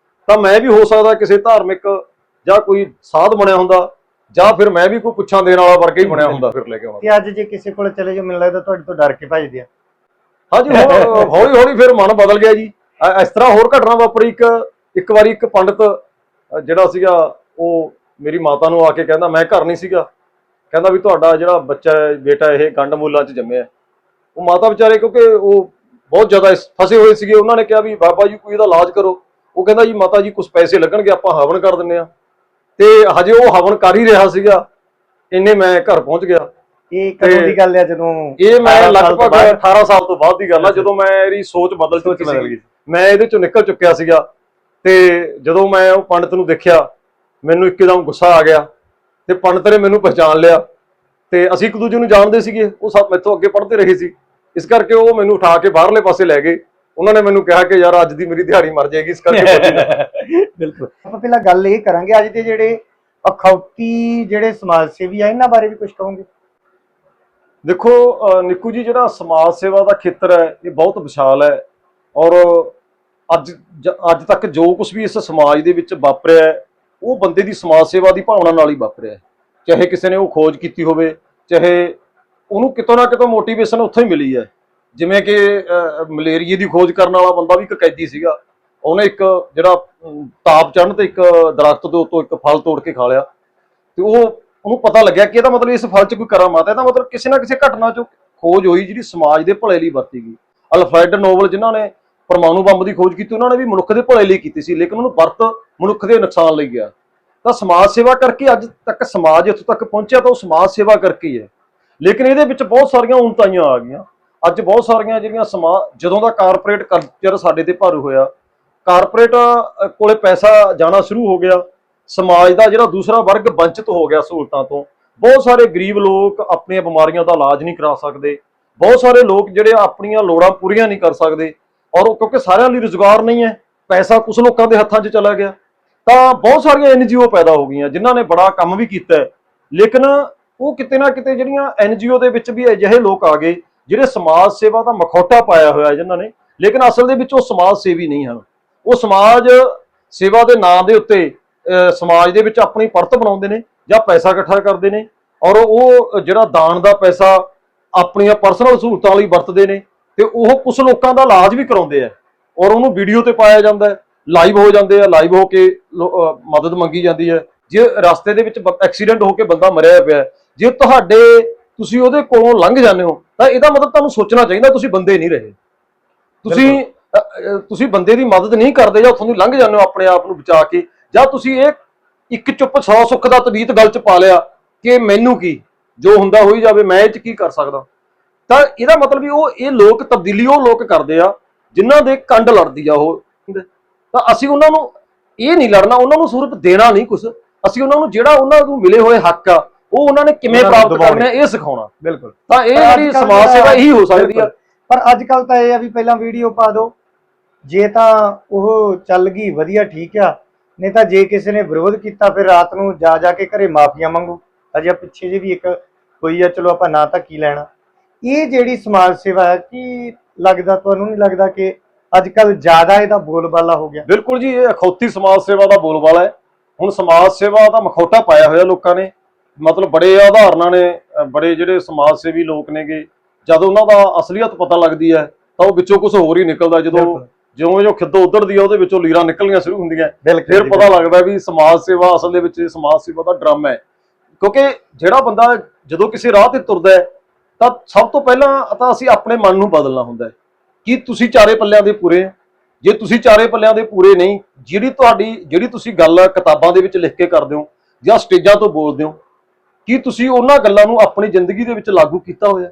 ਤਾਂ ਮੈਂ ਵੀ ਹੋ ਸਕਦਾ ਕਿਸੇ ਧਾਰਮਿਕ ਜਾਂ ਕੋਈ ਸਾਧ ਬਣਿਆ ਹੁੰਦਾ, ਜਾਂ ਫਿਰ ਮੈਂ ਵੀ ਕੋਈ ਪੁੱਛਾਂ ਦੇਣ ਵਾਲਾ ਵਰਗਾ ਹੀ ਬਣਿਆ ਹੁੰਦਾ ਫਿਰ ਲੈ ਕੇ ਆਉਣਾ। ਤੇ ਅੱਜ ਜੇ ਕਿਸੇ ਕੋਲ ਚਲੇ ਜਾਓ, ਮੈਨੂੰ ਲੱਗਦਾ ਤੁਹਾਡੇ ਤੋਂ ਡਰ ਕੇ ਭੱਜਦੇ ਆ। ਹਾਂਜੀ, ਹੌਲੀ ਹੌਲੀ ਫਿਰ ਮਨ ਬਦਲ ਗਿਆ ਜੀ। ਇਸ ਤਰ੍ਹਾਂ ਹੋਰ ਘਟਨਾ ਵਾਪਰੀ। ਇੱਕ ਵਾਰੀ ਇੱਕ ਪੰਡਤ ਜਿਹੜਾ ਸੀਗਾ ਉਹ ਮੇਰੀ ਮਾਤਾ ਨੂੰ ਆ ਕੇ ਕਹਿੰਦਾ, ਮੈਂ ਘਰ ਨਹੀਂ ਸੀਗਾ, ਕਹਿੰਦਾ ਵੀ ਤੁਹਾਡਾ ਜਿਹੜਾ ਬੱਚਾ ਹੈ, ਬੇਟਾ, ਇਹ ਗੰਡ ਮੂਲਾਂ 'ਚ ਜੰਮਿਆ। ਉਹ ਮਾਤਾ ਵਿਚਾਰੇ, ਕਿਉਂਕਿ ਉਹ ਬਹੁਤ ਜ਼ਿਆਦਾ ਫਸੇ ਹੋਏ ਸੀਗੇ, ਉਹਨਾਂ ਨੇ ਕਿਹਾ ਵੀ ਬਾਬਾ ਜੀ ਕੋਈ ਇਹਦਾ ਇਲਾਜ ਕਰੋ। ਉਹ ਕਹਿੰਦਾ ਜੀ ਮਾਤਾ ਜੀ ਕੁਝ ਪੈਸੇ ਲੱਗਣਗੇ, ਆਪਾਂ ਹਵਨ ਕਰ ਦਿੰਦੇ ਆ। ਤੇ ਹਜੇ ਉਹ ਹਵਨ ਕਰ ਹੀ ਰਿਹਾ ਸੀਗਾ, ਇੰਨੇ ਮੈਂ ਘਰ ਪਹੁੰਚ ਗਿਆ। ਇਹ ਕਦੋਂ ਦੀ ਗੱਲ ਹੈ? ਜਦੋਂ ਇਹ ਮੈਂ ਲਗਭਗ 18 ਸਾਲ ਤੋਂ ਬਾਅਦ ਦੀ ਗੱਲ ਆ, ਜਦੋਂ ਮੇਰੀ ਸੋਚ ਬਦਲ ਚੁੱਕੀ ਸੀ, ਮੈਂ ਇਹਦੇ ਚੋਂ ਨਿਕਲ ਚੁੱਕਿਆ ਸੀਗਾ। ਤੇ ਜਦੋਂ ਮੈਂ ਉਹ ਪੰਡਤ ਨੂੰ ਦੇਖਿਆ, ਮੈਨੂੰ ਇੱਕਦਮ ਗੁੱਸਾ ਆ ਗਿਆ ਤੇ ਪੰਡਤ ਨੇ ਮੈਨੂੰ ਪਹਿਚਾਣ ਲਿਆ ਤੇ ਅਸੀਂ ਇੱਕ ਦੂਜੇ ਨੂੰ ਜਾਣਦੇ ਸੀਗੇ। ਉਹ ਸਭ ਮੈਥੋਂ ਅੱਗੇ ਪੜ੍ਹਦੇ ਰਹੇ ਸੀ, ਇਸ ਕਰਕੇ ਉਹ ਮੈਨੂੰ ਉਠਾ ਕੇ ਬਾਹਰਲੇ ਪਾਸੇ ਲੈ ਗਏ। ਉਹਨਾਂ ਨੇ ਮੈਨੂੰ ਕਿਹਾ ਕਿ ਯਾਰ ਅੱਜ ਦੀ ਮੇਰੀ ਦਿਹਾੜੀ ਮਰ ਜਾਏਗੀ, ਇਸ ਕਰਕੇ ਬੋਲੀ ਨਾ। ਬਿਲਕੁਲ। ਆਪਾਂ ਪਹਿਲਾਂ ਗੱਲ ਇਹ ਕਰਾਂਗੇ ਅੱਜ ਦੇ ਜਿਹੜੇ ਅਖੌਤੀ ਜਿਹੜੇ ਸਮਾਜ ਸੇਵੀ ਆ ਇਹਨਾਂ ਬਾਰੇ ਵੀ ਕੁਝ ਕਹੋਗੇ? ਦੇਖੋ ਨਿੱਕੂ ਜੀ, ਜਿਹੜਾ ਸਮਾਜ ਸੇਵਾ ਦਾ ਖੇਤਰ ਹੈ ਇਹ ਬਹੁਤ ਵਿਸ਼ਾਲ ਹੈ, ਔਰ ਅੱਜ ਤੱਕ ਜੋ ਕੁਝ ਵੀ ਇਸ ਸਮਾਜ ਦੇ ਵਿੱਚ ਵਾਪਰਿਆ ਹੈ ਉਹ ਬੰਦੇ ਦੀ ਸਮਾਜ ਸੇਵਾ ਦੀ ਭਾਵਨਾ ਨਾਲ ਹੀ ਵਾਪਰਿਆ ਹੈ। ਚਾਹੇ ਕਿਸੇ ਨੇ ਉਹ ਖੋਜ ਕੀਤੀ ਹੋਵੇ, ਚਾਹੇ ਉਹਨੂੰ ਕਿਤੋਂ ਨਾ ਕਿਤੋਂ ਮੋਟੀਵੇਸ਼ਨ ਉੱਥੋਂ ਹੀ ਮਿਲੀ ਹੈ। ਜਿਵੇਂ ਕਿ ਮਲੇਰੀਏ ਦੀ ਖੋਜ ਕਰਨ ਵਾਲਾ ਬੰਦਾ ਵੀ ਇੱਕ ਕੈਦੀ ਸੀਗਾ, ਉਹਨੇ ਇੱਕ ਜਿਹੜਾ ਤਾਪ ਚੜ੍ਹਨ ਤੇ ਇੱਕ ਦਰਖਤ ਦੇ ਉੱਤੋਂ ਇੱਕ ਫਲ ਤੋੜ ਕੇ ਖਾ ਲਿਆ, ਤੇ ਉਹਨੂੰ ਪਤਾ ਲੱਗਿਆ ਕਿ ਇਹਦਾ ਮਤਲਬ ਇਸ ਫਲ 'ਚ ਕੋਈ ਕਰਾਮਾਤ ਹੈ। ਇਹਦਾ ਮਤਲਬ ਕਿਸੇ ਨਾ ਕਿਸੇ ਘਟਨਾ 'ਚ ਖੋਜ ਹੋਈ ਜਿਹੜੀ ਸਮਾਜ ਦੇ ਭਲੇ ਲਈ ਵਰਤੀ ਗਈ। ਅਲਫਰੈਡ ਨੋਬਲ ਜਿਨ੍ਹਾਂ ਨੇ ਪਰਮਾਣੂ ਬੰਬ ਦੀ ਖੋਜ ਕੀਤੀ, ਉਹਨਾਂ ਨੇ ਵੀ ਮਨੁੱਖ ਦੇ ਭਲੇ ਲਈ ਕੀਤੀ ਸੀ, ਲੇਕਿਨ ਉਹਨੂੰ ਵਰਤ ਮਨੁੱਖ ਦੇ ਨੁਕਸਾਨ ਲਈ ਗਿਆ। ਤਾਂ ਸਮਾਜ ਸੇਵਾ ਕਰਕੇ ਅੱਜ ਤੱਕ ਸਮਾਜ ਇੱਥੋਂ ਤੱਕ ਪਹੁੰਚਿਆ ਤਾਂ ਉਹ ਸਮਾਜ ਸੇਵਾ ਕਰਕੇ ਹੀ ਹੈ। ਲੇਕਿਨ ਇਹਦੇ ਵਿੱਚ ਬਹੁਤ ਸਾਰੀਆਂ ਉਨਤਾਈਆਂ ਆ ਗਈਆਂ। ਅੱਜ ਬਹੁਤ ਸਾਰੀਆਂ ਜਿਹੜੀਆਂ ਜਦੋਂ ਦਾ ਕਾਰਪੋਰੇਟ ਕਲਚਰ ਸਾਡੇ ਤੇ ਭਾਰੂ ਹੋਇਆ, ਕਾਰਪੋਰੇਟ ਕੋਲੇ ਪੈਸਾ ਜਾਣਾ ਸ਼ੁਰੂ ਹੋ ਗਿਆ, ਸਮਾਜ ਦਾ ਜਿਹੜਾ ਦੂਸਰਾ ਵਰਗ ਵੰਚਿਤ ਹੋ ਗਿਆ ਸਹੂਲਤਾਂ ਤੋਂ। ਬਹੁਤ ਸਾਰੇ ਗਰੀਬ ਲੋਕ ਆਪਣੀਆਂ ਬਿਮਾਰੀਆਂ ਦਾ ਇਲਾਜ ਨਹੀਂ ਕਰਾ ਸਕਦੇ, ਬਹੁਤ ਸਾਰੇ ਲੋਕ ਜਿਹੜੇ ਆਪਣੀਆਂ ਲੋੜਾਂ ਪੂਰੀਆਂ ਨਹੀਂ ਕਰ ਸਕਦੇ, ਔਰ ਕਿਉਂਕਿ ਸਾਰਿਆਂ ਲਈ ਰੁਜ਼ਗਾਰ ਨਹੀਂ ਹੈ, ਪੈਸਾ ਕੁਝ ਲੋਕਾਂ ਦੇ ਹੱਥਾਂ 'ਚ ਚਲਾ ਗਿਆ। ਤਾਂ ਬਹੁਤ ਸਾਰੀਆਂ NGO ਪੈਦਾ ਹੋ ਗਈਆਂ ਜਿਨ੍ਹਾਂ ਨੇ ਬੜਾ ਕੰਮ ਵੀ ਕੀਤਾ ਹੈ, ਲੇਕਿਨ ਉਹ ਕਿਤੇ ਨਾ ਕਿਤੇ ਜਿਹੜੀਆਂ NGO ਦੇ ਵਿੱਚ ਵੀ ਅਜਿਹੇ ਲੋਕ ਆ ਗਏ ਜਿਹੜੇ ਸਮਾਜ ਸੇਵਾ ਦਾ ਮਖੌਟਾ ਪਾਇਆ ਹੋਇਆ ਜਿਨ੍ਹਾਂ ਨੇ, ਲੇਕਿਨ ਅਸਲ ਦੇ ਵਿੱਚ ਉਹ ਸਮਾਜ ਸੇਵੀ ਨਹੀਂ ਹਨ। ਉਹ ਸਮਾਜ ਸੇਵਾ ਦੇ ਨਾਂ ਦੇ ਉੱਤੇ ਸਮਾਜ ਦੇ ਵਿੱਚ ਆਪਣੀ ਪਰਤ ਬਣਾਉਂਦੇ ਨੇ ਜਾਂ ਪੈਸਾ ਇਕੱਠਾ ਕਰਦੇ ਨੇ, ਔਰ ਉਹ ਜਿਹੜਾ ਦਾਨ ਦਾ ਪੈਸਾ ਆਪਣੀਆਂ ਪਰਸਨਲ ਸਹੂਲਤਾਂ ਲਈ ਵਰਤਦੇ ਨੇ, ਤੇ ਉਹ ਕੁਝ ਲੋਕਾਂ ਦਾ ਇਲਾਜ ਵੀ ਕਰਾਉਂਦੇ ਆ, ਔਰ ਉਹਨੂੰ ਵੀਡੀਓ ਤੇ ਪਾਇਆ ਜਾਂਦਾ ਹੈ, ਲਾਈਵ ਹੋ ਜਾਂਦੇ ਆ, ਲਾਈਵ ਹੋ ਕੇ ਮਦਦ ਮੰਗੀ ਜਾਂਦੀ ਹੈ। ਜੇ ਰਸਤੇ ਦੇ ਵਿੱਚ ਐਕਸੀਡੈਂਟ ਹੋ ਕੇ ਬੰਦਾ ਮਰਿਆ ਪਿਆ, ਜੇ ਤੁਸੀਂ ਉਹਦੇ ਕੋਲੋਂ ਲੰਘ ਜਾਂਦੇ ਹੋ ਤਾਂ ਇਹਦਾ ਮਤਲਬ ਤੁਹਾਨੂੰ ਸੋਚਣਾ ਚਾਹੀਦਾ ਤੁਸੀਂ ਬੰਦੇ ਨਹੀਂ ਰਹੇ, ਤੁਸੀਂ ਬੰਦੇ ਦੀ ਮਦਦ ਨਹੀਂ ਕਰਦੇ, ਜਾਂ ਉੱਥੋਂ ਦੀ ਲੰਘ ਜਾਂਦੇ ਹੋ ਆਪਣੇ ਆਪ ਨੂੰ ਬਚਾ ਕੇ, ਜਾਂ ਤੁਸੀਂ ਇਹ ਇੱਕ ਚੁੱਪ 100 ਸੁੱਖ ਦਾ ਤਵੀਤ ਗੱਲ 'ਚ ਪਾ ਲਿਆ ਕਿ ਮੈਨੂੰ ਕੀ, ਜੋ ਹੁੰਦਾ ਹੋਈ ਜਾਵੇ, ਮੈਂ ਇਹ 'ਚ ਕੀ ਕਰ ਸਕਦਾ। ਤਾਂ ਇਹਦਾ ਮਤਲਬ ਵੀ ਇਹ ਲੋਕ ਤਬਦੀਲੀ ਉਹ ਲੋਕ ਕਰਦੇ ਆ ਜਿਨ੍ਹਾਂ ਦੇ ਕੰਡ ਲੜਦੀ ਆ ਉਹ। ਤਾਂ ਅਸੀਂ ਉਹਨਾਂ ਨੂੰ ਇਹ ਨਹੀਂ ਲੜਨਾ, ਉਹਨਾਂ ਨੂੰ ਸਿਰਫ ਦੇਣਾ ਨਹੀਂ ਕੁਝ, ਅਸੀਂ ਉਹਨਾਂ ਨੂੰ ਜਿਹੜਾ ਉਹਨਾਂ ਨੂੰ ਮਿਲੇ ਹੋਏ ਹੱਕ ਆ ਉਹ ਉਹਨਾਂ ਨੇ ਕਿਵੇਂ ਪ੍ਰਾਪਤ ਕਰਨੇ ਇਹ ਸਿਖਾਉਣਾ। ਬਿਲਕੁਲ। ਤਾਂ ਇਹ ਜਿਹੜੀ ਸਮਾਜ ਸੇਵਾ ਇਹੀ ਹੋ ਸਕਦੀ ਆ। ਪਰ ਅੱਜ ਕੱਲ ਤਾਂ ਇਹ ਆ ਵੀ ਪਹਿਲਾਂ ਵੀਡੀਓ ਪਾ ਦਿਓ, ਜੇ ਤਾਂ ਉਹ ਚੱਲ ਗਈ ਵਧੀਆ ਠੀਕ ਆ, ਨਹੀਂ ਤਾਂ ਜੇ ਕਿਸੇ ਨੇ ਵਿਰੋਧ ਕੀਤਾ ਫਿਰ ਰਾਤ ਨੂੰ ਜਾ ਕੇ ਘਰੇ ਮਾਫੀਆਂ ਮੰਗੋ। ਅਜੇ ਪਿੱਛੇ ਜੇ ਵੀ ਇੱਕ ਹੋਈ ਆ, ਚਲੋ ਆਪਾਂ ਨਾ ਤਾਂ ਕੀ ਲੈਣਾ। ਇਹ ਜਿਹੜੀ ਸਮਾਜ ਸੇਵਾ ਹੈ, ਕੀ ਲੱਗਦਾ ਤੁਹਾਨੂੰ ਨਹੀਂ ਲੱਗਦਾ ਕਿ ਅੱਜ ਕੱਲ ਜ਼ਿਆਦਾ ਇਹਦਾ ਬੋਲਬਾਲਾ ਹੋ ਗਿਆ? ਬਿਲਕੁਲ ਜੀ, ਇਹ ਅਖੌਤੀ ਸਮਾਜ ਸੇਵਾ ਦਾ ਬੋਲਬਾਲਾ ਹੈ। ਹੁਣ ਸਮਾਜ ਸੇਵਾ ਦਾ ਮਖੌਟਾ ਪਾਇਆ ਹੋਇਆ ਲੋਕਾਂ ਨੇ, ਮਤਲਬ ਬੜੇ ਉਦਾਹਰਨਾਂ ਨੇ, ਬੜੇ ਜਿਹੜੇ ਸਮਾਜ ਸੇਵੀ ਲੋਕ ਨੇਗੇ, ਜਦੋਂ ਉਹਨਾਂ ਦਾ ਅਸਲੀਅਤ ਪਤਾ ਲੱਗਦੀ ਹੈ ਤਾਂ ਉਹ ਵਿੱਚੋਂ ਕੁਝ ਹੋਰ ਹੀ ਨਿਕਲਦਾ। ਜਿਉਂ ਜੋ ਖਿੱਦੋ ਉਧੜਦੀ ਆ ਉਹਦੇ ਵਿੱਚੋਂ ਲੀਰਾਂ ਨਿਕਲਣੀਆਂ ਸ਼ੁਰੂ ਹੁੰਦੀਆਂ, ਫਿਰ ਪਤਾ ਲੱਗਦਾ ਵੀ ਸਮਾਜ ਸੇਵਾ ਅਸਲ ਦੇ ਵਿੱਚ ਸਮਾਜ ਸੇਵਾ ਦਾ ਡਰਾਮਾ ਹੈ। ਕਿਉਂਕਿ ਜਿਹੜਾ ਬੰਦਾ ਜਦੋਂ ਕਿਸੇ ਰਾਹ ਤੇ ਤੁਰਦਾ ਹੈ ਤਾਂ ਸਭ ਤੋਂ ਪਹਿਲਾਂ ਤਾਂ ਅਸੀਂ ਆਪਣੇ ਮਨ ਨੂੰ ਬਦਲਣਾ ਹੁੰਦਾ ਹੈ ਕਿ ਤੁਸੀਂ ਚਾਰੇ ਪੱਲਿਆਂ ਦੇ ਪੂਰੇ, ਜੇ ਤੁਸੀਂ ਚਾਰੇ ਪੱਲਿਆਂ ਦੇ ਪੂਰੇ ਨਹੀਂ, ਜਿਹੜੀ ਤੁਸੀਂ ਗੱਲ ਕਿਤਾਬਾਂ ਦੇ ਵਿੱਚ ਲਿਖ ਕੇ ਕਰਦੇ ਹੋ ਜਾਂ ਸਟੇਜਾਂ ਤੋਂ ਬੋਲਦੇ ਹੋ, ਕੀ ਤੁਸੀਂ ਉਹਨਾਂ ਗੱਲਾਂ ਨੂੰ ਆਪਣੀ ਜ਼ਿੰਦਗੀ ਦੇ ਵਿੱਚ ਲਾਗੂ ਕੀਤਾ ਹੋਇਆ?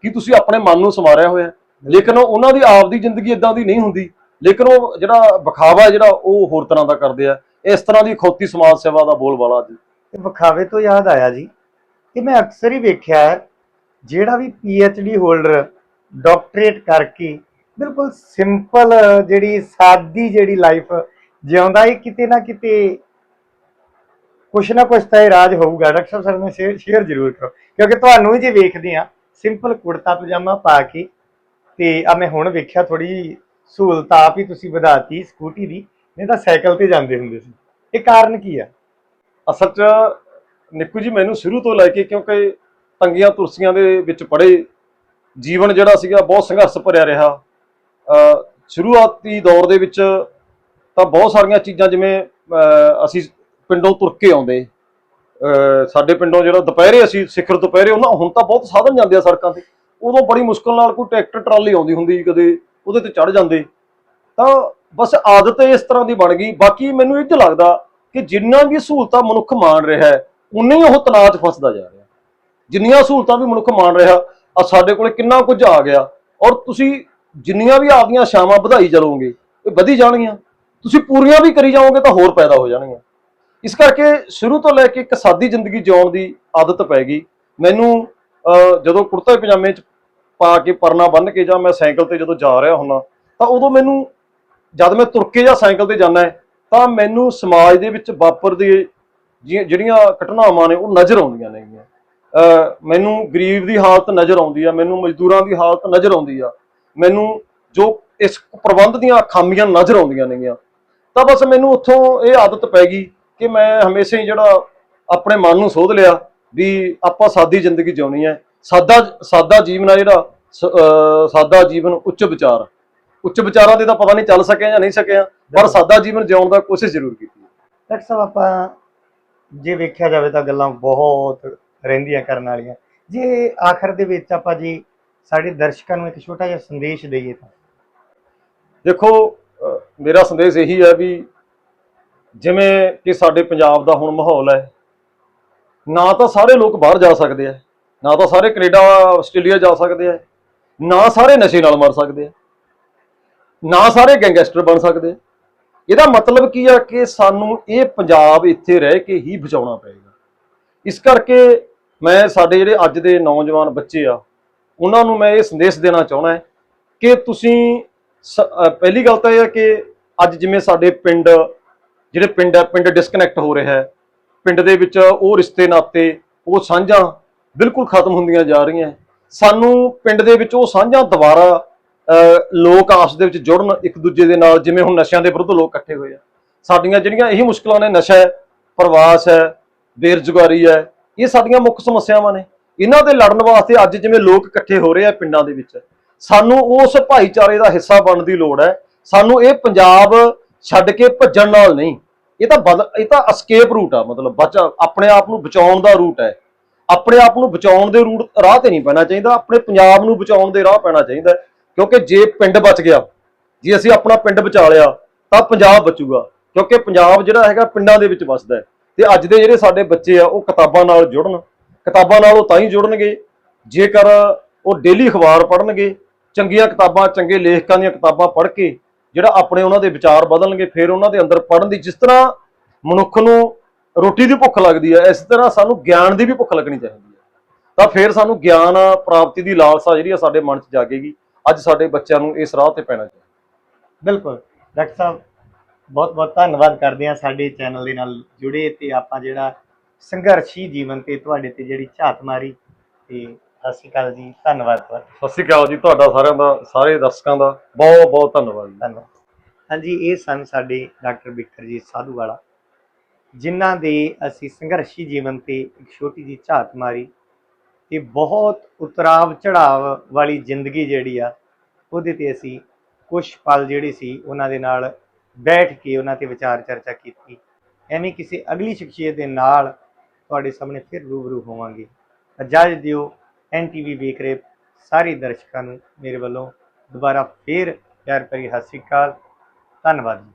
ਕੀ ਤੁਸੀਂ ਆਪਣੇ ਮਨ ਨੂੰ ਸੰਵਾਰਿਆ ਹੋਇਆ? ਲੇਕਿਨ ਉਹਨਾਂ ਦੀ ਆਪ ਦੀ ਜ਼ਿੰਦਗੀ ਇਦਾਂ ਦੀ ਨਹੀਂ ਹੁੰਦੀ, ਲੇਕਿਨ ਉਹ ਜਿਹੜਾ ਵਿਖਾਵਾ ਜਿਹੜਾ ਉਹ ਹੋਰ ਤਰ੍ਹਾਂ ਦਾ ਕਰਦੇ ਆ। ਇਸ ਤਰ੍ਹਾਂ ਦੀ ਖੌਤੀ ਸਮਾਜ ਸੇਵਾ ਦਾ ਬੋਲਬਾਲਾ ਅੱਜ। ਵਿਖਾਵੇ ਤੋਂ ਯਾਦ ਆਇਆ ਜੀ, ਕਿ ਮੈਂ ਅਕਸਰ ਹੀ ਵੇਖਿਆ ਹੈ ਜਿਹੜਾ ਵੀ PhD ਹੋਲਡਰ ਡਾਕਟਰੇਟ ਕਰਕੇ ਬਿਲਕੁਲ ਸਿੰਪਲ ਜਿਹੜੀ ਸਾਦੀ ਜਿਹੜੀ ਲਾਈਫ ਜਿਉਂਦਾ, ਇਹ ਕਿਤੇ ਨਾ ਕਿਤੇ ਕੁਛ ਨਾ ਕੁਛ ਤਾਂ ਰਾਜ ਹੋਊਗਾ। ਡਾਕਟਰ ਸਾਹਿਬ ਸਾਡੇ ਨਾਲ ਸ਼ੇਅਰ ਜ਼ਰੂਰ ਕਰੋ, ਕਿਉਂਕਿ ਤੁਹਾਨੂੰ ਜੇ ਵੇਖਦੇ ਆ ਸਿੰਪਲ ਕੁੜਤਾ ਪਜਾਮਾ ਪਾ ਕੇ, ਤੇ ਆ ਮੈਂ ਹੁਣ ਵੇਖਿਆ ਥੋੜੀ ਸਹੂਲਤ ਆਪ ਹੀ ਤੁਸੀਂ ਵਧਾਤੀ ਸਕੂਟੀ ਦੀ, ਨਹੀਂ ਤਾਂ ਸਾਈਕਲ ਤੇ ਜਾਂਦੇ ਹੁੰਦੇ ਸੀ। ਇਹ ਕਾਰਨ ਕੀ ਆ? ਅਸਲ 'ਚ ਨਿੱਕੂ ਜੀ, ਮੈਨੂੰ ਸ਼ੁਰੂ ਤੋਂ ਲੈ ਕੇ, ਕਿਉਂਕਿ ਤੰਗੀਆਂ ਤੁਰਸੀਆਂ ਦੇ ਵਿੱਚ ਪੜ੍ਹੇ, ਜੀਵਨ ਜਿਹੜਾ ਸੀਗਾ ਬਹੁਤ ਸੰਘਰਸ਼ ਭਰਿਆ ਰਿਹਾ। ਸ਼ੁਰੂਆਤੀ ਦੌਰ ਦੇ ਵਿੱਚ ਤਾਂ ਬਹੁਤ ਸਾਰੀਆਂ ਚੀਜ਼ਾਂ, ਜਿਵੇਂ ਅਸੀਂ ਪਿੰਡੋਂ ਤੁਰ ਕੇ ਆਉਂਦੇ, ਸਾਡੇ ਪਿੰਡੋਂ ਜਿਹੜਾ ਦੁਪਹਿਰੇ ਅਸੀਂ ਸਿਖਰ ਦੁਪਹਿਰੇ, ਹੁਣ ਤਾਂ ਬਹੁਤ ਸਾਧਨ ਜਾਂਦੇ ਆ ਸੜਕਾਂ ਤੇ, ਉਦੋਂ ਬੜੀ ਮੁਸ਼ਕਲ ਨਾਲ ਕੋਈ ਟਰੈਕਟਰ ਟਰਾਲੀ ਆਉਂਦੀ ਹੁੰਦੀ, ਕਦੇ ਉਹਦੇ ਤੇ ਚੜ੍ਹ ਜਾਂਦੇ। ਤਾਂ ਬਸ ਆਦਤ ਇਸ ਤਰ੍ਹਾਂ ਦੀ ਬਣ ਗਈ। ਬਾਕੀ ਮੈਨੂੰ ਇਹ 'ਚ ਲੱਗਦਾ ਕਿ ਜਿੰਨਾ ਵੀ ਸਹੂਲਤਾਂ ਮਨੁੱਖ ਮਾਣ ਰਿਹਾ ਹੈ, ਉਨਾ ਹੀ ਉਹ ਤਣਾਅ 'ਚ ਫਸਦਾ ਜਾ ਰਿਹਾ। ਜਿੰਨੀਆਂ ਸਹੂਲਤਾਂ ਵੀ ਮਨੁੱਖ ਮਾਣ ਰਿਹਾ, ਸਾਡੇ ਕੋਲ ਕਿੰਨਾ ਕੁਝ ਆ ਗਿਆ, ਔਰ ਤੁਸੀਂ ਜਿੰਨੀਆਂ ਵੀ ਆਪਦੀਆਂ ਛਾਵਾਂ ਵਧਾਈ ਚਲੋਗੇ ਇਹ ਵਧੀ ਜਾਣਗੀਆਂ, ਤੁਸੀਂ ਪੂਰੀਆਂ ਵੀ ਕਰੀ ਜਾਓਗੇ ਤਾਂ ਹੋਰ ਪੈਦਾ ਹੋ ਜਾਣਗੀਆਂ। ਇਸ ਕਰਕੇ ਸ਼ੁਰੂ ਤੋਂ ਲੈ ਕੇ ਇੱਕ ਸਾਦੀ ਜ਼ਿੰਦਗੀ ਜਿਉਣ ਦੀ ਆਦਤ ਪੈ ਗਈ ਮੈਨੂੰ। ਜਦੋਂ ਕੁੜਤੇ ਪਜਾਮੇ 'ਚ ਪਾ ਕੇ, ਪਰਨਾ ਬੰਨ੍ਹ ਕੇ, ਜਾਂ ਮੈਂ ਸਾਈਕਲ ਤੇ ਜਦੋਂ ਜਾ ਰਿਹਾ ਹੁੰਦਾ, ਤਾਂ ਉਦੋਂ ਮੈਨੂੰ, ਜਦ ਮੈਂ ਤੁਰ ਕੇ ਜਾਂ ਸਾਈਕਲ ਤੇ ਜਾਂਦਾ ਤਾਂ ਮੈਨੂੰ ਸਮਾਜ ਦੇ ਵਿੱਚ ਵਾਪਰਦੇ ਜਿਹੜੀਆਂ ਘਟਨਾਵਾਂ ਨੇ ਉਹ ਨਜ਼ਰ ਆਉਂਦੀਆਂ ਨੇਗੀਆਂ। ਮੈਨੂੰ ਗਰੀਬ ਦੀ ਹਾਲਤ ਨਜ਼ਰ ਆਉਂਦੀ ਆ, ਮੈਨੂੰ ਮਜ਼ਦੂਰਾਂ ਦੀ ਹਾਲਤ ਨਜ਼ਰ ਆਉਂਦੀ ਆ, ਮੈਨੂੰ ਜੋ ਇਸ ਪ੍ਰਬੰਧ ਦੀਆਂ ਖਾਮੀਆਂ ਨਜ਼ਰ ਆਉਂਦੀਆਂ ਨੇਗੀਆਂ। ਤਾਂ ਬਸ ਮੈਨੂੰ ਉੱਥੋਂ ਇਹ ਆਦਤ ਪੈ ਗਈ ਕਿ ਮੈਂ ਹਮੇਸ਼ਾ ਹੀ ਜਿਹੜਾ ਆਪਣੇ ਮਨ ਨੂੰ ਸੋਧ ਲਿਆ ਵੀ ਆਪਾਂ ਸਾਦੀ ਜ਼ਿੰਦਗੀ ਜਿਉਣੀ ਹੈ। ਸਾਦਾ ਜੀਵਨ ਆ ਜਿਹੜਾ, ਸਾਦਾ ਜੀਵਨ ਉੱਚ ਵਿਚਾਰਾਂ ਦੇ ਤਾਂ ਪਤਾ ਨਹੀਂ ਚੱਲ ਸਕਿਆ ਜਾਂ ਨਹੀਂ ਸਕਿਆ, ਪਰ ਸਾਦਾ ਜੀਵਨ ਜਿਉਣ ਦਾ ਕੋਸ਼ਿਸ਼ ਜ਼ਰੂਰ ਕੀਤੀ। ਡਾਕਟਰ ਸਾਹਿਬ, ਆਪਾਂ ਜੇ ਵੇਖਿਆ ਜਾਵੇ ਤਾਂ ਗੱਲਾਂ ਬਹੁਤ ਰਹਿੰਦੀਆਂ ਕਰਨ ਵਾਲੀਆਂ। ਜੇ ਆਖਰ ਦੇ ਵਿੱਚ ਆਪਾਂ ਜੀ ਸਾਡੇ ਦਰਸ਼ਕਾਂ ਨੂੰ ਇੱਕ ਛੋਟਾ ਜਿਹਾ ਸੰਦੇਸ਼ ਦਈਏ ਤਾਂ? ਦੇਖੋ, ਮੇਰਾ ਸੰਦੇਸ਼ ਇਹੀ ਹੈ ਵੀ ਜਿਵੇਂ ਕਿ ਸਾਡੇ ਪੰਜਾਬ ਦਾ ਹੁਣ ਮਾਹੌਲ ਹੈ, ਨਾ ਤਾਂ ਸਾਰੇ ਲੋਕ ਬਾਹਰ ਜਾ ਸਕਦੇ ਆ, ਨਾ ਤਾਂ ਸਾਰੇ ਕੈਨੇਡਾ ਆਸਟ੍ਰੇਲੀਆ ਜਾ ਸਕਦੇ ਆ, ਨਾ ਸਾਰੇ ਨਸ਼ੇ ਨਾਲ ਮਰ ਸਕਦੇ ਆ, ਨਾ ਸਾਰੇ ਗੈਂਗਸਟਰ ਬਣ ਸਕਦੇ ਆ। ਇਹਦਾ ਮਤਲਬ ਕੀ ਆ ਕਿ ਸਾਨੂੰ ਇਹ ਪੰਜਾਬ ਇੱਥੇ ਰਹਿ ਕੇ ਹੀ ਬਚਾਉਣਾ ਪਏਗਾ। ਇਸ ਕਰਕੇ ਮੈਂ ਸਾਡੇ ਜਿਹੜੇ ਅੱਜ ਦੇ ਨੌਜਵਾਨ ਬੱਚੇ ਆ ਉਹਨਾਂ ਨੂੰ ਮੈਂ ਇਹ ਸੰਦੇਸ਼ ਦੇਣਾ ਚਾਹੁੰਦਾ ਕਿ ਤੁਸੀਂ ਪਹਿਲੀ ਗੱਲ ਤਾਂ ਇਹ ਹੈ ਕਿ ਅੱਜ ਜਿਵੇਂ ਸਾਡੇ ਪਿੰਡ ਪਿੰਡ ਡਿਸਕਨੈਕਟ ਹੋ ਰਿਹਾ ਹੈ, ਪਿੰਡ ਦੇ ਵਿੱਚ ਉਹ ਰਿਸ਼ਤੇ ਨਾਤੇ, ਉਹ ਸਾਂਝਾਂ ਬਿਲਕੁਲ ਖਤਮ ਹੁੰਦੀਆਂ ਜਾ ਰਹੀਆਂ। ਸਾਨੂੰ ਪਿੰਡ ਦੇ ਵਿੱਚ ਉਹ ਸਾਂਝਾਂ ਦੁਬਾਰਾ ਲੋਕ ਆਪਸ ਦੇ ਵਿੱਚ ਜੁੜਨ ਇੱਕ ਦੂਜੇ ਦੇ ਨਾਲ, ਜਿਵੇਂ ਹੁਣ ਨਸ਼ਿਆਂ ਦੇ ਵਿਰੁੱਧ ਲੋਕ ਇਕੱਠੇ ਹੋਏ ਆ। ਸਾਡੀਆਂ ਜਿਹੜੀਆਂ ਇਹੀ ਮੁਸ਼ਕਲਾਂ ਨੇ, ਨਸ਼ਾ ਹੈ, ਪ੍ਰਵਾਸ ਹੈ, ਬੇਰੁਜ਼ਗਾਰੀ ਹੈ, ਇਹ ਸਾਡੀਆਂ ਮੁੱਖ ਸਮੱਸਿਆਵਾਂ ਨੇ। ਇਹਨਾਂ ਦੇ ਲੜਨ ਵਾਸਤੇ ਅੱਜ ਜਿਵੇਂ ਲੋਕ ਇਕੱਠੇ ਹੋ ਰਹੇ ਆ ਪਿੰਡਾਂ ਦੇ ਵਿੱਚ, ਸਾਨੂੰ ਉਸ ਭਾਈਚਾਰੇ ਦਾ ਹਿੱਸਾ ਬਣਨ ਦੀ ਲੋੜ ਹੈ। ਸਾਨੂੰ ਇਹ ਪੰਜਾਬ ਛੱਡ ਕੇ ਭੱਜਣ ਨਾਲ ਨਹੀਂ, ਇਹ ਤਾਂ ਅਸਕੇਪ ਰੂਟ ਆ, ਮਤਲਬ ਆਪਣੇ ਆਪ ਨੂੰ ਬਚਾਉਣ ਦਾ ਰੂਟ ਹੈ। ਆਪਣੇ ਆਪ ਨੂੰ ਬਚਾਉਣ ਦੇ ਰਾਹ ਤੇ ਨਹੀਂ ਪੈਣਾ ਚਾਹੀਦਾ, ਆਪਣੇ ਪੰਜਾਬ ਨੂੰ ਬਚਾਉਣ ਦੇ ਰਾਹ ਪੈਣਾ ਚਾਹੀਦਾ। ਕਿਉਂਕਿ ਜੇ ਪਿੰਡ ਬਚ ਗਿਆ, ਜੇ ਅਸੀਂ ਆਪਣਾ ਪਿੰਡ ਬਚਾ ਲਿਆ ਤਾਂ ਪੰਜਾਬ ਬਚੂਗਾ, ਕਿਉਂਕਿ ਪੰਜਾਬ ਜਿਹੜਾ ਹੈਗਾ ਪਿੰਡਾਂ ਦੇ ਵਿੱਚ ਵਸਦਾ ਹੈ। ਤੇ ਅੱਜ ਦੇ ਜਿਹੜੇ ਸਾਡੇ ਬੱਚੇ ਆ ਉਹ ਕਿਤਾਬਾਂ ਨਾਲ ਜੁੜਨ, ਕਿਤਾਬਾਂ ਨਾਲ ਉਹ ਤਾਂ ਹੀ ਜੁੜਨਗੇ ਜੇਕਰ ਉਹ ਡੇਲੀ ਅਖਬਾਰ ਪੜ੍ਹਨਗੇ, ਚੰਗੀਆਂ ਕਿਤਾਬਾਂ, ਚੰਗੇ ਲੇਖਕਾਂ ਦੀਆਂ ਕਿਤਾਬਾਂ ਪੜ੍ਹ ਕੇ ਜਿਹੜਾ ਆਪਣੇ ਉਹਨਾਂ ਦੇ ਵਿਚਾਰ ਬਦਲਣਗੇ। ਫਿਰ ਉਹਨਾਂ ਦੇ ਅੰਦਰ ਪੜ੍ਹਨ ਦੀ, ਜਿਸ ਤਰ੍ਹਾਂ ਮਨੁੱਖ ਨੂੰ ਰੋਟੀ ਦੀ ਭੁੱਖ ਲੱਗਦੀ ਹੈ, ਇਸ ਤਰ੍ਹਾਂ ਸਾਨੂੰ ਗਿਆਨ ਦੀ ਵੀ ਭੁੱਖ ਲੱਗਣੀ ਚਾਹੀਦੀ ਹੈ। ਤਾਂ ਫਿਰ ਸਾਨੂੰ ਗਿਆਨ ਪ੍ਰਾਪਤੀ ਦੀ ਲਾਲਸਾ ਜਿਹੜੀ ਆ ਸਾਡੇ ਮਨ 'ਚ ਜਾਗੇਗੀ। ਅੱਜ ਸਾਡੇ ਬੱਚਿਆਂ ਨੂੰ ਇਸ ਰਾਹ ਤੇ ਪੈਣਾ ਚਾਹੀਦਾ। ਬਿਲਕੁਲ ਡਾਕਟਰ ਸਾਹਿਬ, ਬਹੁਤ ਬਹੁਤ ਧੰਨਵਾਦ ਕਰਦੇ ਹਾਂ ਸਾਡੇ ਚੈਨਲ ਦੇ ਨਾਲ ਜੁੜੇ, ਤੇ ਆਪਾਂ ਜਿਹੜਾ ਸੰਘਰਸ਼ੀ ਜੀਵਨ ਤੇ ਤੁਹਾਡੇ ਤੇ ਜਿਹੜੀ ਝਾਤ ਮਾਰੀ। ਤੇ ਸਤਿ ਸ਼੍ਰੀ ਅਕਾਲ ਜੀ, ਧੰਨਵਾਦ ਤੁਹਾਡਾ। ਸਤਿ ਸ਼੍ਰੀ ਅਕਾਲ ਜੀ, ਤੁਹਾਡਾ ਸਾਰਿਆਂ ਦਾ, ਸਾਰੇ ਦਰਸ਼ਕਾਂ ਦਾ ਬਹੁਤ ਬਹੁਤ ਧੰਨਵਾਦ ਜੀ। ਧੰਨਵਾਦ। ਹਾਂਜੀ, ਇਹ ਸਨ ਸਾਡੇ ਡਾਕਟਰ ਬਿਕਰਜੀਤ ਸਾਧੂਵਾਲਾ, ਜਿਨ੍ਹਾਂ ਦੇ ਅਸੀਂ ਸੰਘਰਸ਼ੀ ਜੀਵਨ ਤੇ ਇੱਕ ਛੋਟੀ ਜਿਹੀ ਝਾਤ ਮਾਰੀ ਤੇ ਬਹੁਤ ਉਤਰਾਵ ਚੜਾਵ ਵਾਲੀ ਜ਼ਿੰਦਗੀ ਜਿਹੜੀ ਆ ਉਹਦੇ ਤੇ ਅਸੀਂ ਕੁਛ ਪਲ ਜਿਹੜੇ ਸੀ ਉਹਨਾਂ ਦੇ ਨਾਲ ਬੈਠ ਕੇ ਉਹਨਾਂ ਤੇ ਵਿਚਾਰ ਚਰਚਾ ਕੀਤੀ। ਐਵੇਂ ਕਿਸੇ ਅਗਲੀ ਸ਼ਖਸੀਅਤ ਦੇ ਨਾਲ ਤੁਹਾਡੇ ਸਾਹਮਣੇ ਫਿਰ ਰੂਬਰੂ ਹੋਵਾਂਗੇ। ਇਜਾਜ਼ਤ ਦਿਓ। NTV ਵੇਖ ਰਹੇ ਸਾਰੇ ਦਰਸ਼ਕਾਂ ਨੂੰ ਮੇਰੇ ਵੱਲੋਂ ਦੁਬਾਰਾ ਫੇਰ ਪਿਆਰ ਭਰੀ ਸਤਿ ਸ਼੍ਰੀ ਅਕਾਲ। ਧੰਨਵਾਦ ਜੀ।